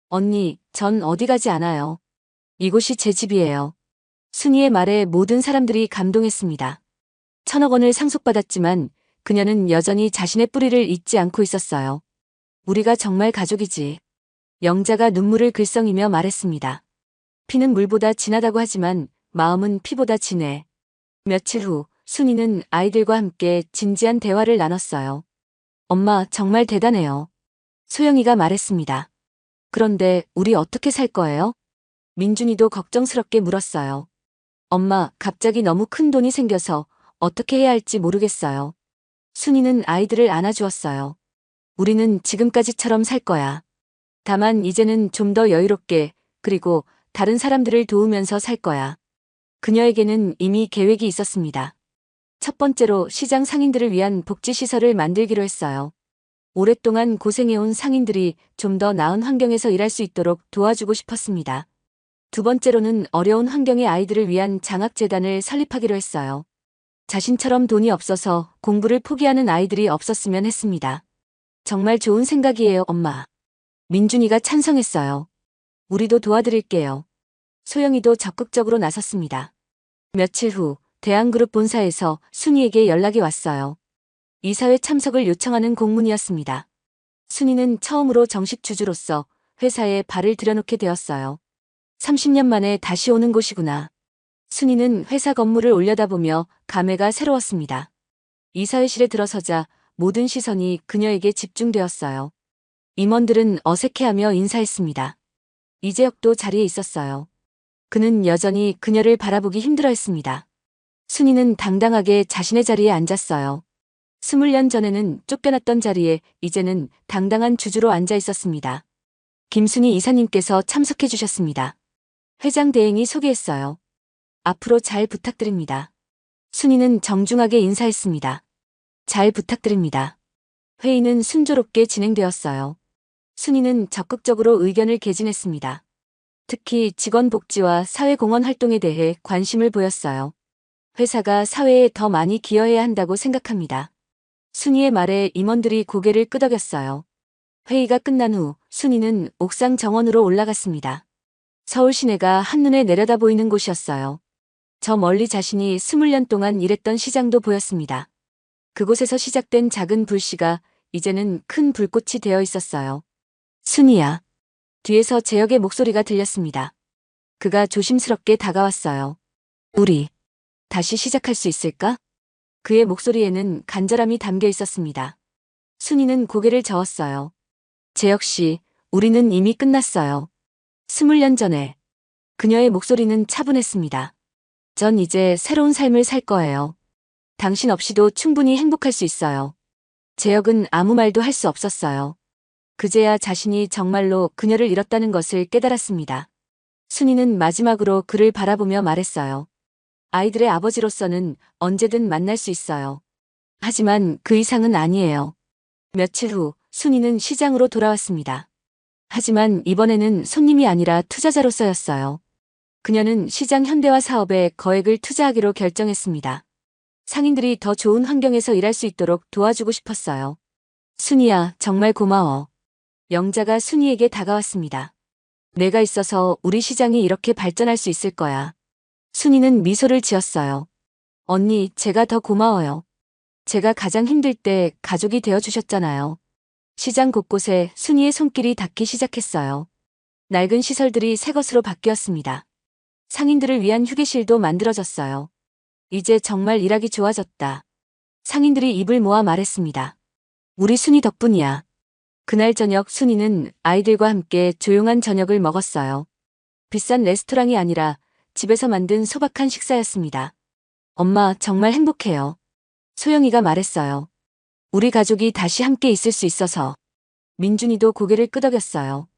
언니, 전 어디 가지 않아요. 이곳이 제 집이에요. 순이의 말에 모든 사람들이 감동했습니다. 1,000억 원을 상속받았지만 그녀는 여전히 자신의 뿌리를 잊지 않고 있었어요. 우리가 정말 가족이지. 영자가 눈물을 글썽이며 말했습니다. 피는 물보다 진하다고 하지만 마음은 피보다 진해. 며칠 후 순이는 아이들과 함께 진지한 대화를 나눴어요. 엄마, 정말 대단해요. 소영이가 말했습니다. 그런데 우리 어떻게 살 거예요? 민준이도 걱정스럽게 물었어요. 엄마, 갑자기 너무 큰 돈이 생겨서 어떻게 해야 할지 모르겠어요. 순이는 아이들을 안아주었어요. 우리는 지금까지처럼 살 거야. 다만 이제는 좀 더 여유롭게, 그리고 다른 사람들을 도우면서 살 거야. 그녀에게는 이미 계획이 있었습니다. 첫 번째로 시장 상인들을 위한 복지시설을 만들기로 했어요. 오랫동안 고생해온 상인들이 좀 더 나은 환경에서 일할 수 있도록 도와주고 싶었습니다. 두 번째로는 어려운 환경의 아이들을 위한 장학재단을 설립하기로 했어요. 자신처럼 돈이 없어서 공부를 포기하는 아이들이 없었으면 했습니다. 정말 좋은 생각이에요, 엄마. 민준이가 찬성했어요. 우리도 도와드릴게요. 소영이도 적극적으로 나섰습니다. 며칠 후 대한그룹 본사에서 순이에게 연락이 왔어요. 이사회 참석을 요청하는 공문이었습니다. 순이는 처음으로 정식 주주로서 회사에 발을 들여놓게 되었어요. 30년 만에 다시 오는 곳이구나. 순이는 회사 건물을 올려다보며 감회가 새로웠습니다. 이사회실에 들어서자 모든 시선이 그녀에게 집중되었어요. 임원들은 어색해하며 인사했습니다. 이재혁도 자리에 있었어요. 그는 여전히 그녀를 바라보기 힘들어했습니다. 순이는 당당하게 자신의 자리에 앉았어요. 20년 전에는 쫓겨났던 자리에 이제는 당당한 주주로 앉아 있었습니다. 김순희 이사님께서 참석해 주셨습니다. 회장 대행이 소개했어요. 앞으로 잘 부탁드립니다. 순이는 정중하게 인사했습니다. 잘 부탁드립니다. 회의는 순조롭게 진행되었어요. 순이는 적극적으로 의견을 개진했습니다. 특히 직원 복지와 사회공헌 활동에 대해 관심을 보였어요. 회사가 사회에 더 많이 기여해야 한다고 생각합니다. 순이의 말에 임원들이 고개를 끄덕였어요. 회의가 끝난 후 순이는 옥상 정원으로 올라갔습니다. 서울 시내가 한눈에 내려다 보이는 곳이었어요. 저 멀리 자신이 20년 동안 일했던 시장도 보였습니다. 그곳에서 시작된 작은 불씨가 이제는 큰 불꽃이 되어 있었어요. 순이야. 뒤에서 재혁의 목소리가 들렸습니다. 그가 조심스럽게 다가왔어요. 우리 다시 시작할 수 있을까? 그의 목소리에는 간절함이 담겨 있었습니다. 순이는 고개를 저었어요. 재혁 씨, 우리는 이미 끝났어요. 20년 전에. 그녀의 목소리는 차분했습니다. 전 이제 새로운 삶을 살 거예요. 당신 없이도 충분히 행복할 수 있어요. 재혁은 아무 말도 할 수 없었어요. 그제야 자신이 정말로 그녀를 잃었다는 것을 깨달았습니다. 순이는 마지막으로 그를 바라보며 말했어요. 아이들의 아버지로서는 언제든 만날 수 있어요. 하지만 그 이상은 아니에요. 며칠 후 순이는 시장으로 돌아왔습니다. 하지만 이번에는 손님이 아니라 투자자로서였어요. 그녀는 시장 현대화 사업에 거액을 투자하기로 결정했습니다. 상인들이 더 좋은 환경에서 일할 수 있도록 도와주고 싶었어요. 순이야, 정말 고마워. 영자가 순이에게 다가왔습니다. 내가 있어서 우리 시장이 이렇게 발전할 수 있을 거야. 순이는 미소를 지었어요. 언니, 제가 더 고마워요. 제가 가장 힘들 때 가족이 되어주셨잖아요. 시장 곳곳에 순이의 손길이 닿기 시작했어요. 낡은 시설들이 새 것으로 바뀌었습니다. 상인들을 위한 휴게실도 만들어졌어요. 이제 정말 일하기 좋아졌다. 상인들이 입을 모아 말했습니다. 우리 순이 덕분이야. 그날 저녁 순이는 아이들과 함께 조용한 저녁을 먹었어요. 비싼 레스토랑이 아니라 집에서 만든 소박한 식사였습니다. 엄마, 정말 행복해요. 소영이가 말했어요. 우리 가족이 다시 함께 있을 수 있어서. 민준이도 고개를 끄덕였어요.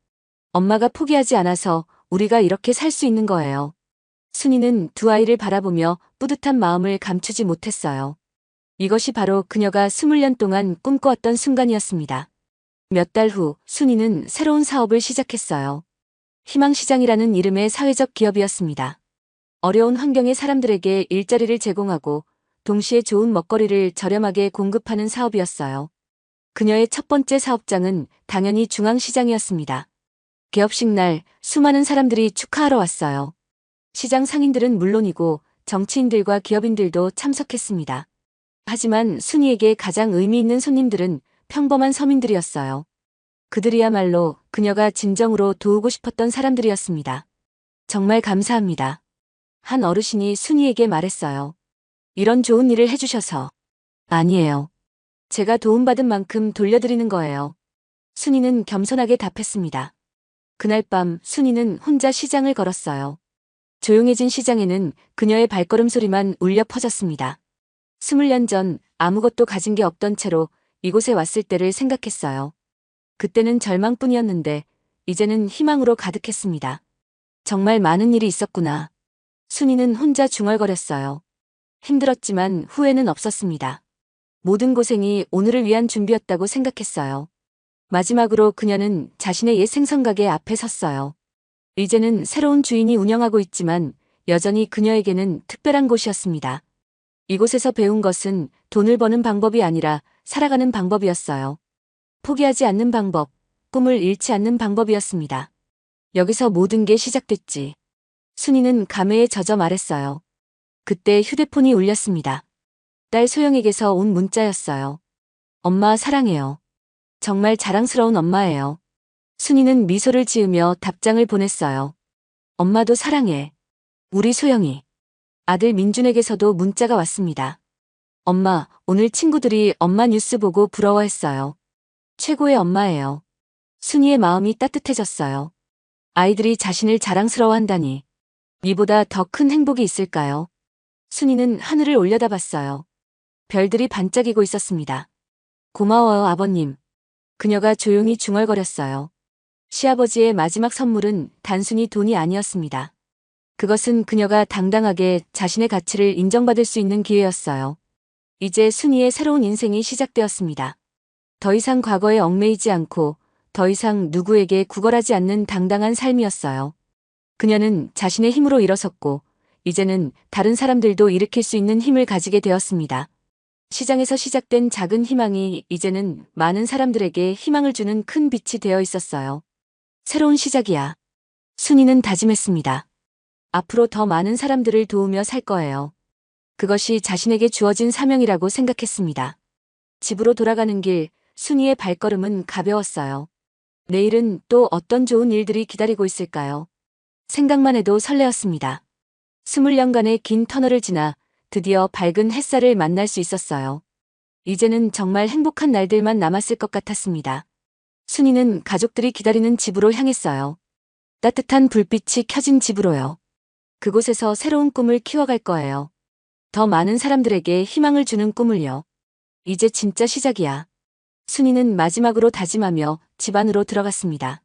엄마가 포기하지 않아서 우리가 이렇게 살 수 있는 거예요. 순이는 두 아이를 바라보며 뿌듯한 마음을 감추지 못했어요. 이것이 바로 그녀가 20년 동안 꿈꿔왔던 순간이었습니다. 몇 달 후 순이는 새로운 사업을 시작했어요. 희망시장이라는 이름의 사회적 기업이었습니다. 어려운 환경의 사람들에게 일자리를 제공하고 동시에 좋은 먹거리를 저렴하게 공급하는 사업이었어요. 그녀의 첫 번째 사업장은 당연히 중앙시장이었습니다. 개업식 날 수많은 사람들이 축하하러 왔어요. 시장 상인들은 물론이고 정치인들과 기업인들도 참석했습니다. 하지만 순이에게 가장 의미 있는 손님들은 평범한 서민들이었어요. 그들이야말로 그녀가 진정으로 도우고 싶었던 사람들이었습니다. 정말 감사합니다. 한 어르신이 순이에게 말했어요. 이런 좋은 일을 해주셔서. 아니에요. 제가 도움받은 만큼 돌려드리는 거예요. 순이는 겸손하게 답했습니다. 그날 밤 순이는 혼자 시장을 걸었어요. 조용해진 시장에는 그녀의 발걸음 소리만 울려 퍼졌습니다. 20년 전 아무것도 가진 게 없던 채로 이곳에 왔을 때를 생각했어요. 그때는 절망뿐이었는데 이제는 희망으로 가득했습니다. 정말 많은 일이 있었구나. 순이는 혼자 중얼거렸어요. 힘들었지만 후회는 없었습니다. 모든 고생이 오늘을 위한 준비였다고 생각했어요. 마지막으로 그녀는 자신의 옛 생선가게 앞에 섰어요. 이제는 새로운 주인이 운영하고 있지만 여전히 그녀에게는 특별한 곳이었습니다. 이곳에서 배운 것은 돈을 버는 방법이 아니라 살아가는 방법이었어요. 포기하지 않는 방법, 꿈을 잃지 않는 방법이었습니다. 여기서 모든 게 시작됐지. 순이는 감회에 젖어 말했어요. 그때 휴대폰이 울렸습니다. 딸 소영에게서 온 문자였어요. 엄마 사랑해요. 정말 자랑스러운 엄마예요. 순이는 미소를 지으며 답장을 보냈어요. 엄마도 사랑해. 우리 소영이. 아들 민준에게서도 문자가 왔습니다. 엄마, 오늘 친구들이 엄마 뉴스 보고 부러워했어요. 최고의 엄마예요. 순이의 마음이 따뜻해졌어요. 아이들이 자신을 자랑스러워한다니. 이보다 더 큰 행복이 있을까요? 순이는 하늘을 올려다봤어요. 별들이 반짝이고 있었습니다. 고마워요, 아버님. 그녀가 조용히 중얼거렸어요. 시아버지의 마지막 선물은 단순히 돈이 아니었습니다. 그것은 그녀가 당당하게 자신의 가치를 인정받을 수 있는 기회였어요. 이제 순이의 새로운 인생이 시작되었습니다. 더 이상 과거에 얽매이지 않고 더 이상 누구에게 구걸하지 않는 당당한 삶이었어요. 그녀는 자신의 힘으로 일어섰고 이제는 다른 사람들도 일으킬 수 있는 힘을 가지게 되었습니다. 시장에서 시작된 작은 희망이 이제는 많은 사람들에게 희망을 주는 큰 빛이 되어 있었어요. 새로운 시작이야. 순이는 다짐했습니다. 앞으로 더 많은 사람들을 도우며 살 거예요. 그것이 자신에게 주어진 사명이라고 생각했습니다. 집으로 돌아가는 길, 순이의 발걸음은 가벼웠어요. 내일은 또 어떤 좋은 일들이 기다리고 있을까요? 생각만 해도 설레었습니다. 20년간의 긴 터널을 지나 드디어 밝은 햇살을 만날 수 있었어요. 이제는 정말 행복한 날들만 남았을 것 같았습니다. 순이는 가족들이 기다리는 집으로 향했어요. 따뜻한 불빛이 켜진 집으로요. 그곳에서 새로운 꿈을 키워갈 거예요. 더 많은 사람들에게 희망을 주는 꿈을요. 이제 진짜 시작이야. 순이는 마지막으로 다짐하며 집 안으로 들어갔습니다.